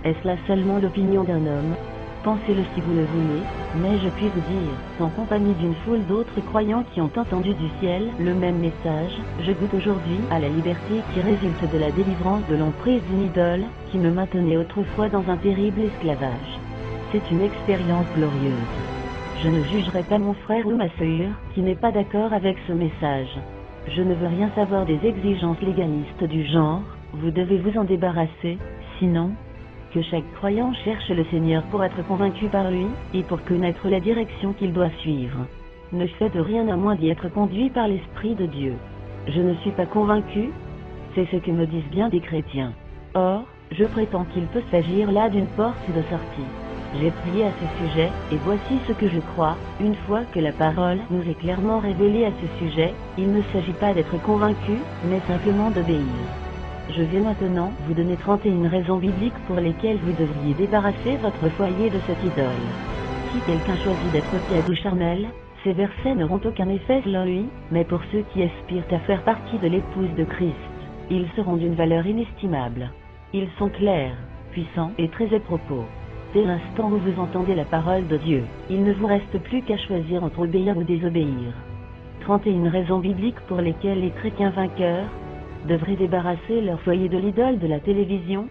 Est-ce là seulement l'opinion d'un homme? Pensez-le si vous le voulez, mais je puis vous dire, en compagnie d'une foule d'autres croyants qui ont entendu du ciel le même message, je goûte aujourd'hui à la liberté qui résulte de la délivrance de l'emprise d'une idole qui me maintenait autrefois dans un terrible esclavage. C'est une expérience glorieuse. Je ne jugerai pas mon frère ou ma sœur qui n'est pas d'accord avec ce message. Je ne veux rien savoir des exigences légalistes du genre, vous devez vous en débarrasser, sinon... Que chaque croyant cherche le Seigneur pour être convaincu par lui, et pour connaître la direction qu'il doit suivre. Ne faites rien à moins d'y être conduit par l'Esprit de Dieu. Je ne suis pas convaincu, c'est ce que me disent bien des chrétiens. Or, je prétends qu'il peut s'agir là d'une porte de sortie. J'ai prié à ce sujet, et voici ce que je crois, une fois que la parole nous est clairement révélée à ce sujet, il ne s'agit pas d'être convaincu, mais simplement d'obéir. Je vais maintenant vous donner 31 raisons bibliques pour lesquelles vous devriez débarrasser votre foyer de cette idole. Si quelqu'un choisit d'être tiède ou charnel, ces versets n'auront aucun effet sur lui, mais pour ceux qui aspirent à faire partie de l'épouse de Christ, ils seront d'une valeur inestimable. Ils sont clairs, puissants et très à propos. Dès l'instant où vous entendez la parole de Dieu, il ne vous reste plus qu'à choisir entre obéir ou désobéir. 31 raisons bibliques pour lesquelles les chrétiens vainqueurs devraient débarrasser leur foyer de l'idole de la télévision.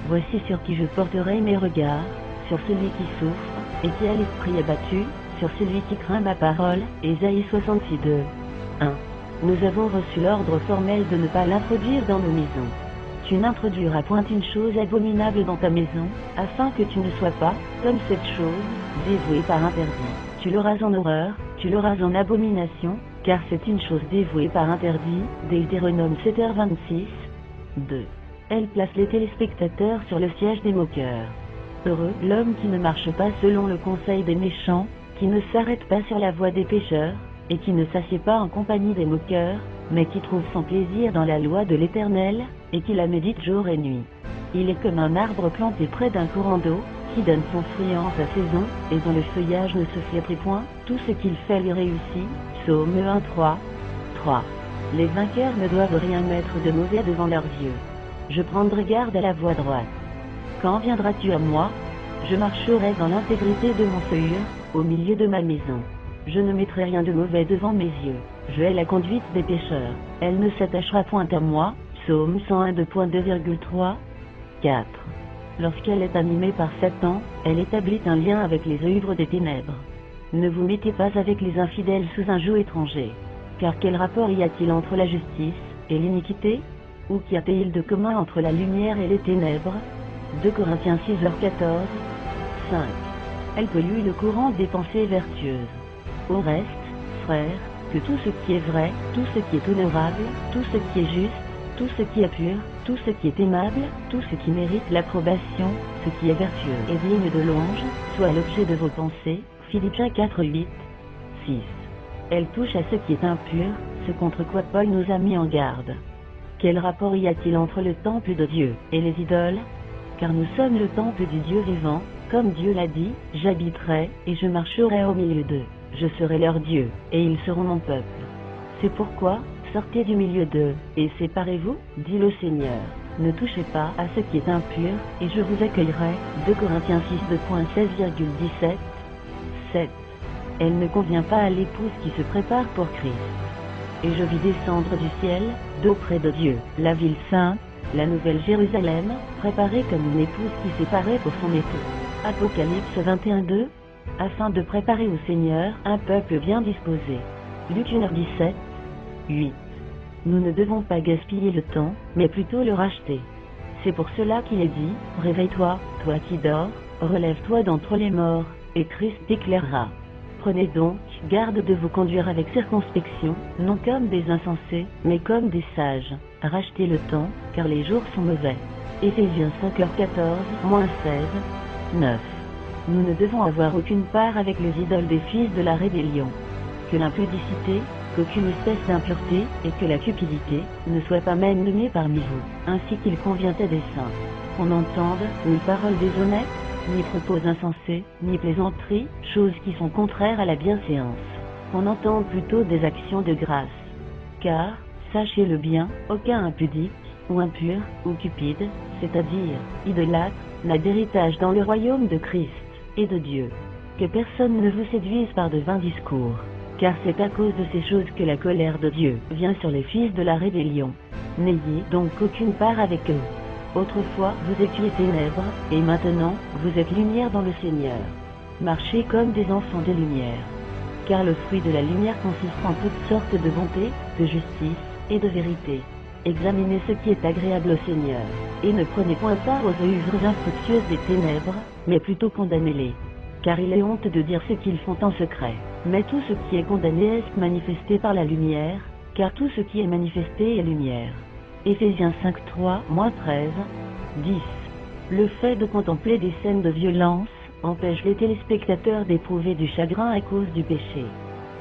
Voici sur qui je porterai mes regards, sur celui qui souffre, et qui a l'esprit abattu, sur celui qui craint ma parole. Ésaïe 66:2. 1. Nous avons reçu l'ordre formel de ne pas l'introduire dans nos maisons. Tu n'introduiras point une chose abominable dans ta maison, afin que tu ne sois pas, comme cette chose, dévouée par interdit. Tu l'auras en horreur, tu l'auras en abomination, car c'est une chose dévouée par interdit. Deutéronome 7h26. 2. Elle place les téléspectateurs sur le siège des moqueurs. Heureux l'homme qui ne marche pas selon le conseil des méchants, qui ne s'arrête pas sur la voie des pécheurs, et qui ne s'assied pas en compagnie des moqueurs, mais qui trouve son plaisir dans la loi de l'Éternel, et qui la médite jour et nuit. Il est comme un arbre planté près d'un courant d'eau, qui donne son fruit en sa saison, et dont le feuillage ne se flétrit point. Tout ce qu'il fait lui réussit. Psaume 1:3. 3. Les vainqueurs ne doivent rien mettre de mauvais devant leurs yeux. Je prendrai garde à la voie droite. Quand viendras-tu à moi? Je marcherai dans l'intégrité de mon seuil, au milieu de ma maison. Je ne mettrai rien de mauvais devant mes yeux. Je hais la conduite des pécheurs. Elle ne s'attachera point à moi. Psaume 101:2,3. 4. Lorsqu'elle est animée par Satan, elle établit un lien avec les œuvres des ténèbres. Ne vous mettez pas avec les infidèles sous un joug étranger. Car quel rapport y a-t-il entre la justice et l'iniquité? Ou qu'y a-t-il de commun entre la lumière et les ténèbres? 2 Corinthiens 6h14. 5. Elle pollue le courant des pensées vertueuses. Au reste, frères, que tout ce qui est vrai, tout ce qui est honorable, tout ce qui est juste, tout ce qui est pur, tout ce qui est aimable, tout ce qui mérite l'approbation, ce qui est vertueux et digne de louange, soit l'objet de vos pensées. Philippiens 4:8. 6. Elle touche à ce qui est impur, ce contre quoi Paul nous a mis en garde. Quel rapport y a-t-il entre le temple de Dieu et les idoles? Car nous sommes le temple du Dieu vivant, comme Dieu l'a dit, j'habiterai, et je marcherai au milieu d'eux. Je serai leur Dieu, et ils seront mon peuple. C'est pourquoi, sortez du milieu d'eux, et séparez-vous, dit le Seigneur. Ne touchez pas à ce qui est impur, et je vous accueillerai. 2 Corinthiens 6:16,17. 7. Elle ne convient pas à l'épouse qui se prépare pour Christ. Et je vis descendre du ciel, d'auprès de Dieu, la ville sainte, la nouvelle Jérusalem, préparée comme une épouse qui s'est parée pour son époux. Apocalypse 21:2. Afin de préparer au Seigneur un peuple bien disposé. Luc 1h17. 8. Nous ne devons pas gaspiller le temps, mais plutôt le racheter. C'est pour cela qu'il est dit, réveille-toi, toi qui dors, relève-toi d'entre les morts, et Christ t'éclairera. Prenez donc garde de vous conduire avec circonspection, non comme des insensés, mais comme des sages. Rachetez le temps, car les jours sont mauvais. Éphésiens 5h14-16. 9. Nous ne devons avoir aucune part avec les idoles des fils de la rébellion. Que l'impudicité, qu'aucune espèce d'impureté, et que la cupidité, ne soient pas même nommés parmi vous, ainsi qu'il convient à des saints. Qu'on n'entende ni paroles déshonnêtes, ni propos insensés, ni plaisanteries, choses qui sont contraires à la bienséance. Qu'on entende plutôt des actions de grâce. Car, sachez-le bien, aucun impudique, ou impur, ou cupide, c'est-à-dire idolâtre, n'a d'héritage dans le royaume de Christ et de Dieu. Que personne ne vous séduise par de vains discours, car c'est à cause de ces choses que la colère de Dieu vient sur les fils de la rébellion. N'ayez donc aucune part avec eux. Autrefois vous étiez ténèbres, et maintenant vous êtes lumière dans le Seigneur. Marchez comme des enfants des lumières. Car le fruit de la lumière consiste en toutes sortes de bonté, de justice et de vérité. Examinez ce qui est agréable au Seigneur, et ne prenez point part aux œuvres infructueuses des ténèbres, mais plutôt condamnez-les. Car il est honte de dire ce qu'ils font en secret. Mais tout ce qui est condamné est manifesté par la lumière, car tout ce qui est manifesté est lumière. Éphésiens 5:3-13. 10. Le fait de contempler des scènes de violence empêche les téléspectateurs d'éprouver du chagrin à cause du péché.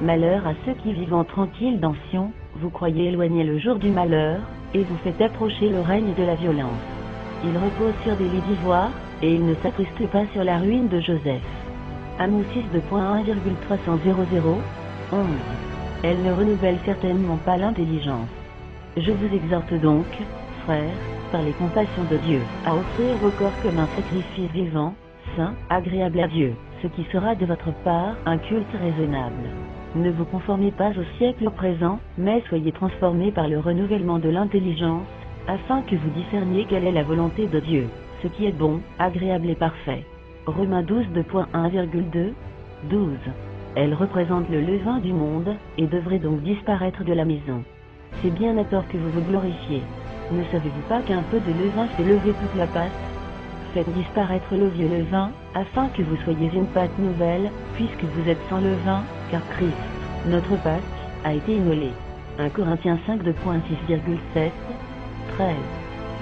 Malheur à ceux qui vivant tranquilles dans Sion, vous croyez éloigner le jour du malheur, et vous faites approcher le règne de la violence. Il repose sur des lits d'ivoire, et il ne s'attriste pas sur la ruine de Joseph. Amos 6:1,300. 11. Elle ne renouvelle certainement pas l'intelligence. Je vous exhorte donc, frères, par les compassions de Dieu, à offrir vos corps comme un sacrifice vivant, saint, agréable à Dieu, ce qui sera de votre part un culte raisonnable. Ne vous conformez pas au siècle présent, mais soyez transformés par le renouvellement de l'intelligence, afin que vous discerniez quelle est la volonté de Dieu, ce qui est bon, agréable et parfait. Romains 12 2.1,2 12. Elle représente le levain du monde, et devrait donc disparaître de la maison. C'est bien à tort que vous vous glorifiez. Ne savez-vous pas qu'un peu de levain fait lever toute la pâte? Faites disparaître le vieux levain, afin que vous soyez une pâte nouvelle, puisque vous êtes sans levain, car Christ, notre Pâque, a été immolé. 1 Corinthiens 5 2.6,7 13.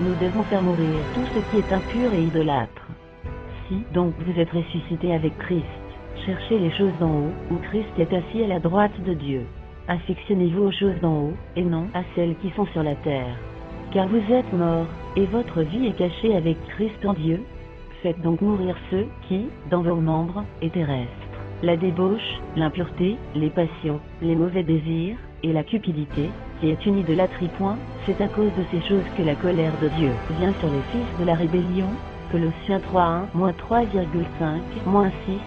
Nous devons faire mourir tout ce qui est impur et idolâtre. Si donc vous êtes ressuscité avec Christ, cherchez les choses d'en haut, où Christ est assis à la droite de Dieu. Affectionnez-vous aux choses d'en haut, et non à celles qui sont sur la terre. Car vous êtes morts, et votre vie est cachée avec Christ en Dieu. Faites donc mourir ceux qui, dans vos membres, est terrestre. La débauche, l'impureté, les passions, les mauvais désirs, et la cupidité, qui est une idolâtrie. C'est à cause de ces choses que la colère de Dieu vient sur les fils de la rébellion. Colossiens 3:1, -3,5, -6,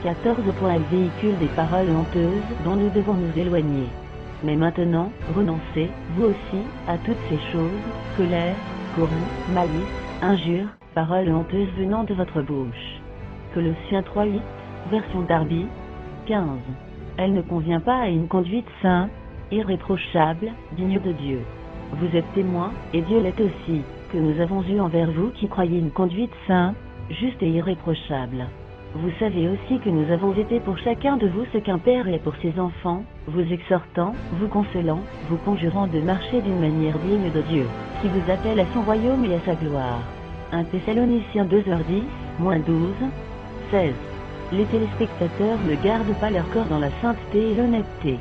14. Elle véhicule des paroles honteuses dont nous devons nous éloigner. Mais maintenant, renoncez, vous aussi, à toutes ces choses, colère, courroux, malice, injures, paroles honteuses venant de votre bouche. Colossiens 3:8, version Darby, 15. Elle ne convient pas à une conduite sainte, irréprochable, digne de Dieu. Vous êtes témoins, et Dieu l'est aussi, que nous avons eu envers vous qui croyez une conduite sainte, juste et irréprochable. Vous savez aussi que nous avons été pour chacun de vous ce qu'un père est pour ses enfants, vous exhortant, vous consolant, vous conjurant de marcher d'une manière digne de Dieu, qui vous appelle à son royaume et à sa gloire. 1 Thessaloniciens 2h10, -12, 16. Les téléspectateurs ne gardent pas leur corps dans la sainteté et l'honnêteté.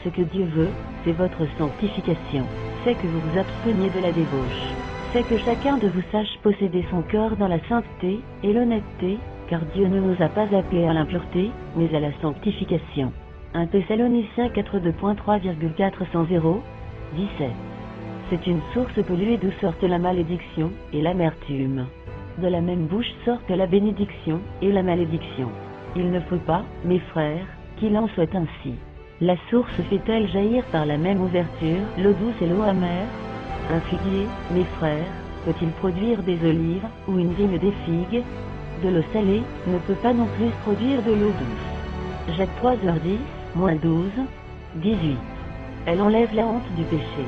Ce que Dieu veut, c'est votre sanctification, c'est que vous vous absteniez de la débauche, c'est que chacun de vous sache posséder son corps dans la sainteté et l'honnêteté, car Dieu ne nous a pas appelés à l'impureté, mais à la sanctification. 1 Thessaloniciens 4:3,400, 17. C'est une source polluée d'où sortent la malédiction et l'amertume. De la même bouche sortent la bénédiction et la malédiction. Il ne faut pas, mes frères, qu'il en soit ainsi. La source fait-elle jaillir par la même ouverture l'eau douce et l'eau amère? Un figuier, mes frères, peut-il produire des olives, ou une vigne des figues? De l'eau salée ne peut pas non plus produire de l'eau douce. Jacques 3h10, -12, 18. Elle enlève la honte du péché.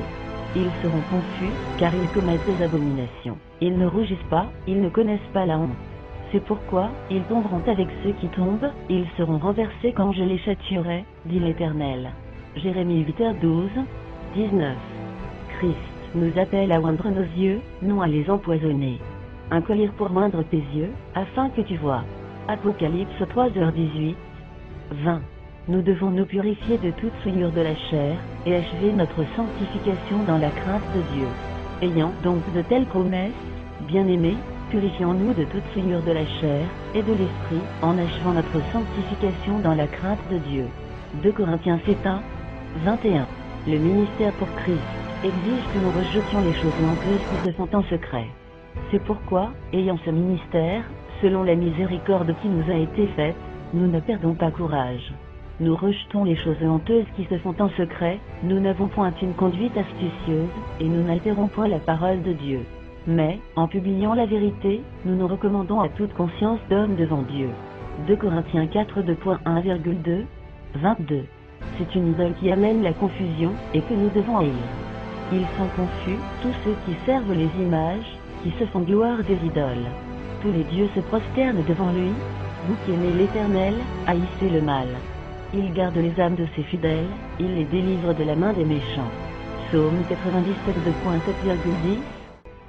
Ils seront confus, car ils commettent des abominations. Ils ne rougissent pas, ils ne connaissent pas la honte. C'est pourquoi, ils tomberont avec ceux qui tombent, ils seront renversés quand je les châtierai, dit l'Éternel. Jérémie 8h12, 19. Christ nous appelle à oindre nos yeux, non à les empoisonner. Un collier pour oindre tes yeux, afin que tu vois. Apocalypse 3h18, 20. Nous devons nous purifier de toute souillure de la chair, et achever notre sanctification dans la crainte de Dieu. Ayant donc de telles promesses, bien-aimés, purifions-nous de toute souillure de la chair, et de l'esprit, en achevant notre sanctification dans la crainte de Dieu. 2 Corinthiens 7:1, 21. Le ministère pour Christ exige que nous rejetions les choses honteuses qui se font en secret. C'est pourquoi, ayant ce ministère, selon la miséricorde qui nous a été faite, nous ne perdons pas courage. Nous rejetons les choses honteuses qui se font en secret, nous n'avons point une conduite astucieuse, et nous n'altérons point la parole de Dieu. Mais, en publiant la vérité, nous nous recommandons à toute conscience d'homme devant Dieu. 2 Corinthiens 4 2.1,2, 22. C'est une idole qui amène la confusion, et que nous devons haïr. Ils sont confus, tous ceux qui servent les images, qui se font gloire des idoles. Tous les dieux se prosternent devant lui. Vous qui aimez l'Éternel, haïssez le mal. Il garde les âmes de ses fidèles, il les délivre de la main des méchants. Psaume 97 2.7,10,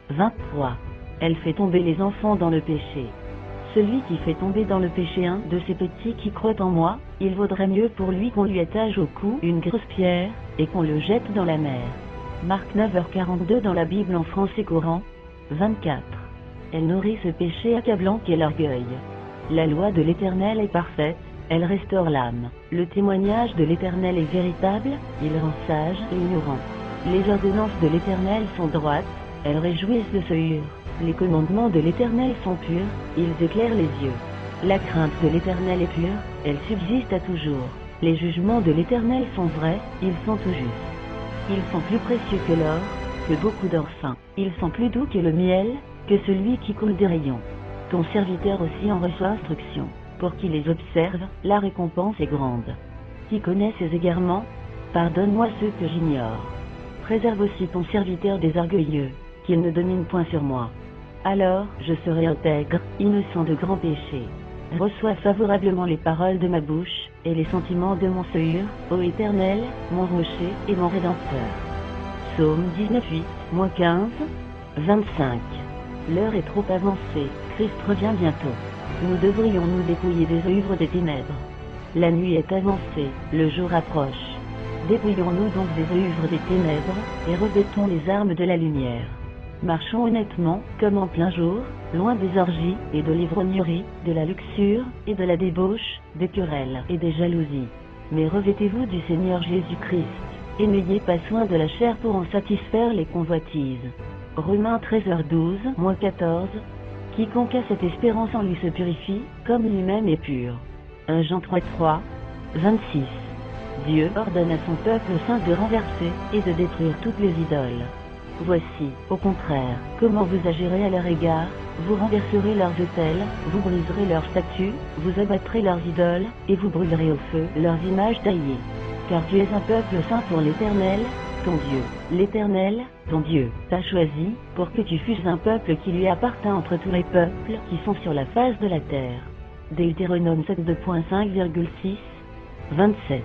23. Elle fait tomber les enfants dans le péché. Celui qui fait tomber dans le péché un de ces petits qui croient en moi, il vaudrait mieux pour lui qu'on lui attache au cou une grosse pierre, et qu'on le jette dans la mer. Marc 9h42 dans la Bible en français courant, 24. Elle nourrit ce péché accablant qu'est l'orgueil. La loi de l'Éternel est parfaite, elle restaure l'âme. Le témoignage de l'Éternel est véritable, il rend sage et ignorant. Les ordonnances de l'Éternel sont droites, elles réjouissent le seuil. Les commandements de l'Éternel sont purs, ils éclairent les yeux. La crainte de l'Éternel est pure, elle subsiste à toujours. Les jugements de l'Éternel sont vrais, ils sont tout justes. Ils sont plus précieux que l'or, que beaucoup d'or fin. Ils sont plus doux que le miel, que celui qui coule des rayons. Ton serviteur aussi en reçoit instruction. Pour qui les observe, la récompense est grande. Qui connaît ses égarements? Pardonne-moi ceux que j'ignore. Préserve aussi ton serviteur des orgueilleux, qu'il ne domine point sur moi. Alors, je serai intègre, innocent de grands péchés. Reçois favorablement les paroles de ma bouche, et les sentiments de mon seuil, ô Éternel, mon rocher et mon rédempteur. Psaume 19:8-15, 25. L'heure est trop avancée, Christ revient bientôt. Nous devrions nous dépouiller des œuvres des ténèbres. La nuit est avancée, le jour approche. Dépouillons-nous donc des œuvres des ténèbres, et revêtons les armes de la lumière. Marchons honnêtement, comme en plein jour, loin des orgies, et de l'ivrognerie, de la luxure, et de la débauche, des querelles et des jalousies. Mais revêtez-vous du Seigneur Jésus-Christ, et n'ayez pas soin de la chair pour en satisfaire les convoitises. Romains 13h12-14. Quiconque a cette espérance en lui se purifie, comme lui-même est pur. 1 Jean 3:3, 26. Dieu ordonne à son peuple saint de renverser, et de détruire toutes les idoles. Voici, au contraire, comment vous agirez à leur égard: vous renverserez leurs autels, vous briserez leurs statues, vous abattrez leurs idoles, et vous brûlerez au feu leurs images taillées. Car tu es un peuple saint pour l'Éternel, ton Dieu. L'Éternel, ton Dieu, t'a choisi, pour que tu fusses un peuple qui lui appartint entre tous les peuples qui sont sur la face de la terre. Deutéronome 7:5,6, 27.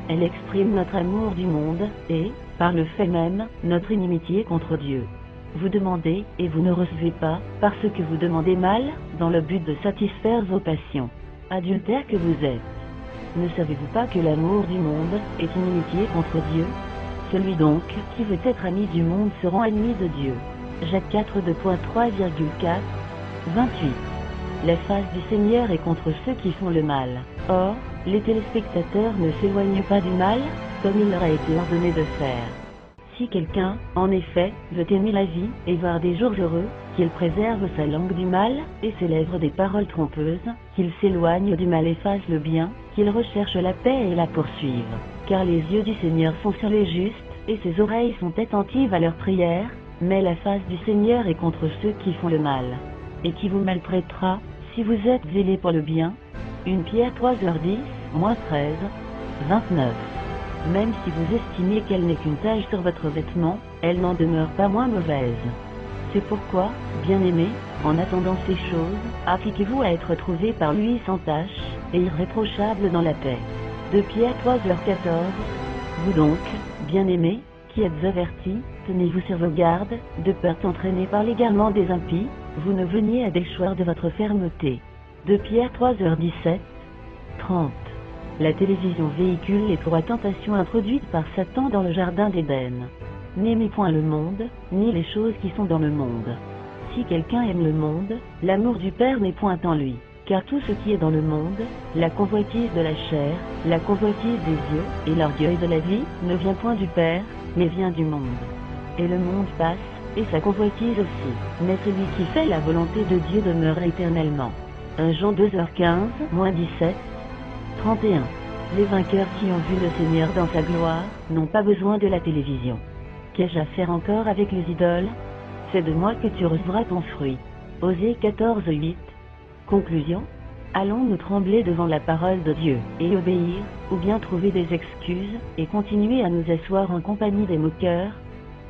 Elle exprime notre amour du monde, et, par le fait même, notre inimitié contre Dieu. Vous demandez, et vous ne recevez pas, parce que vous demandez mal, dans le but de satisfaire vos passions. Adultères que vous êtes. Ne savez-vous pas que l'amour du monde est inimitié contre Dieu? Celui donc qui veut être ami du monde se rend ennemi de Dieu. Jacques 4:3,4, 28. La face du Seigneur est contre ceux qui font le mal. Or, les téléspectateurs ne s'éloignent pas du mal, comme il leur a été ordonné de faire. Si quelqu'un, en effet, veut aimer la vie, et voir des jours heureux, qu'il préserve sa langue du mal, et ses lèvres des paroles trompeuses, qu'il s'éloigne du mal et fasse le bien, qu'il recherche la paix et la poursuive. Car les yeux du Seigneur sont sur les justes, et ses oreilles sont attentives à leurs prières, mais la face du Seigneur est contre ceux qui font le mal. Et qui vous maltraitera, si vous êtes zélés pour le bien? 1 Pierre 3:10-13, 29. Même si vous estimez qu'elle n'est qu'une tache sur votre vêtement, elle n'en demeure pas moins mauvaise. C'est pourquoi, bien-aimés, en attendant ces choses, appliquez-vous à être trouvés par lui sans tache, et irréprochable dans la paix. 2 Pierre 3:14. Vous donc, bien-aimés, qui êtes avertis, tenez-vous sur vos gardes, de peur d'entraîner par l'égarement des impies, vous ne veniez à déchoir de votre fermeté. 2 Pierre 3:17, 30. La télévision véhicule les trois tentations introduites par Satan dans le jardin d'Éden. N'aimez point le monde, ni les choses qui sont dans le monde. Si quelqu'un aime le monde, l'amour du Père n'est point en lui. Car tout ce qui est dans le monde, la convoitise de la chair, la convoitise des yeux, et l'orgueil de la vie, ne vient point du Père, mais vient du monde. Et le monde passe, et sa convoitise aussi. Mais celui qui fait la volonté de Dieu demeure éternellement. 1 Jean 2h15-17, 31. Les vainqueurs qui ont vu le Seigneur dans sa gloire, n'ont pas besoin de la télévision. Qu'ai-je à faire encore avec les idoles? C'est de moi que tu recevras ton fruit. Osée 14:8. Conclusion. Allons-nous trembler devant la parole de Dieu, et obéir, ou bien trouver des excuses, et continuer à nous asseoir en compagnie des moqueurs?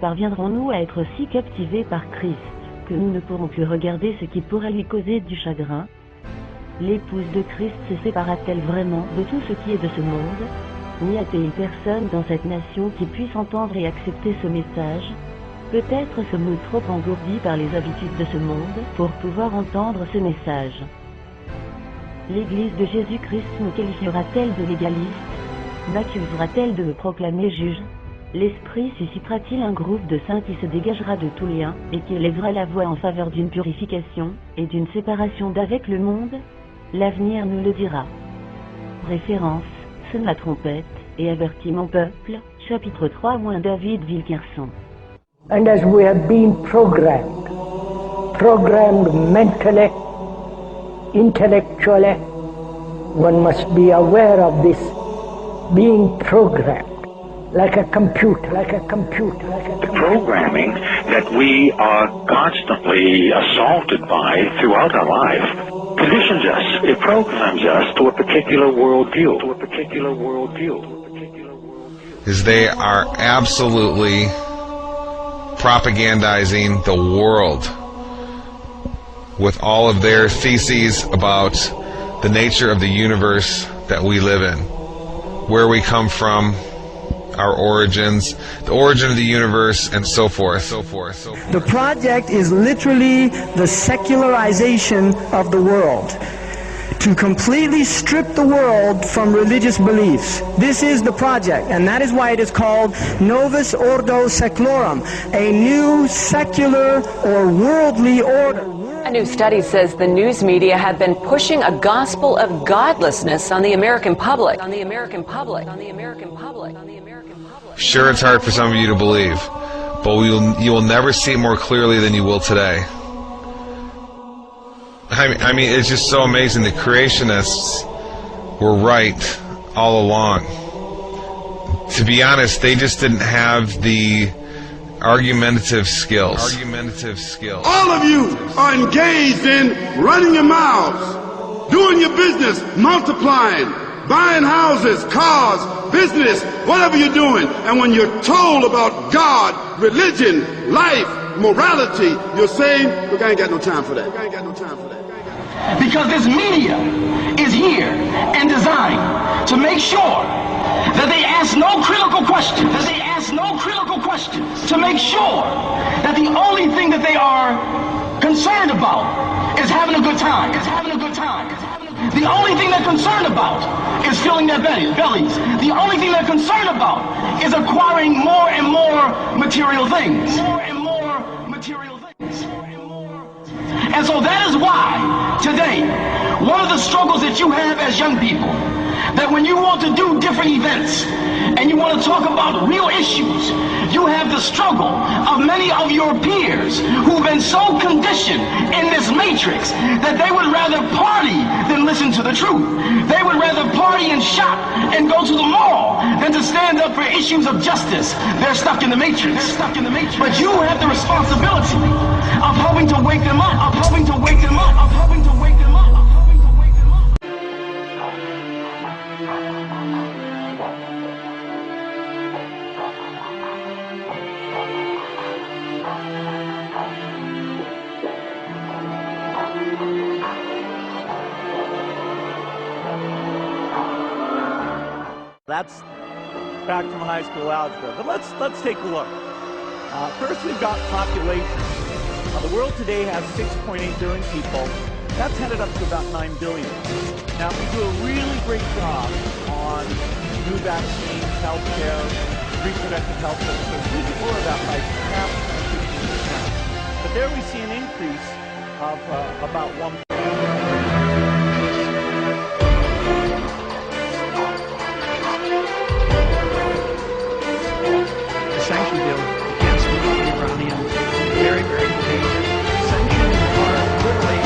Parviendrons-nous à être si captivés par Christ, que nous ne pourrons plus regarder ce qui pourrait lui causer du chagrin? L'épouse de Christ se séparera-t-elle vraiment de tout ce qui est de ce monde? N'y a-t-il personne dans cette nation qui puisse entendre et accepter ce message? Peut-être sommes-nous trop engourdis par les habitudes de ce monde pour pouvoir entendre ce message. L'Église de Jésus-Christ nous qualifiera-t-elle de légalistes? M'accusera-t-elle de me proclamer juge? L'Esprit suscitera-t-il un groupe de saints qui se dégagera de tout lien, et qui élèvera la voix en faveur d'une purification, et d'une séparation d'avec le monde? L'avenir nous le dira. Référence, sonne la trompette, et avertis mon peuple, chapitre 3 - David Wilkerson. And as we have been programmed mentally, intellectually, one must be aware of this being programmed like a computer, like a computer, like a The computer. programming that we are constantly assaulted by throughout our life conditions us. It programs us to a particular worldview. To a particular worldview. Is they are absolutely propagandizing the world with all of their theses about the nature of the universe that we live in, where we come from, our origins, the origin of the universe, and so forth. The project is literally the secularization of the world, to completely strip the world from religious beliefs. This is the project, and that is why it is called Novus Ordo Seclorum, a new secular or worldly order. A new study says the news media have been pushing a gospel of godlessness on the American public. Sure, it's hard for some of you to believe, but you will never see it more clearly than you will today. I mean, it's just so amazing. The creationists were right all along. To be honest, they just didn't have the argumentative skills. All of you are engaged in running your mouths, doing your business, multiplying, buying houses, cars, business, whatever you're doing. And when you're told about God, religion, life, morality, you're saying, look, I ain't got no time for that. Because this media is here and designed to make sure that they ask no critical questions, to make sure that the only thing that they are concerned about is having a good time. The only thing they're concerned about is filling their bellies. The only thing they're concerned about is acquiring more and more material things. And so that is why today, one of the struggles that you have as young people, that when you want to do different events and you want to talk about real issues, you have the struggle of many of your peers who've been so conditioned in this matrix that they would rather party than listen to the truth. They would rather party and shop and go to the mall than to stand up for issues of justice. They're stuck in the matrix. But you have the responsibility of helping to wake them up, That's back from high school algebra. But let's take a look. First, we've got population. The world today has 6.8 billion people. That's headed up to about 9 billion. Now, we do a really great job on new vaccines, healthcare, reproductive health services. We can lower that by half to 15%. But there we see an increase of about 1%. Sanction bill against the Iranians. Very, very dangerous. Sanctions are literally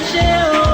shell.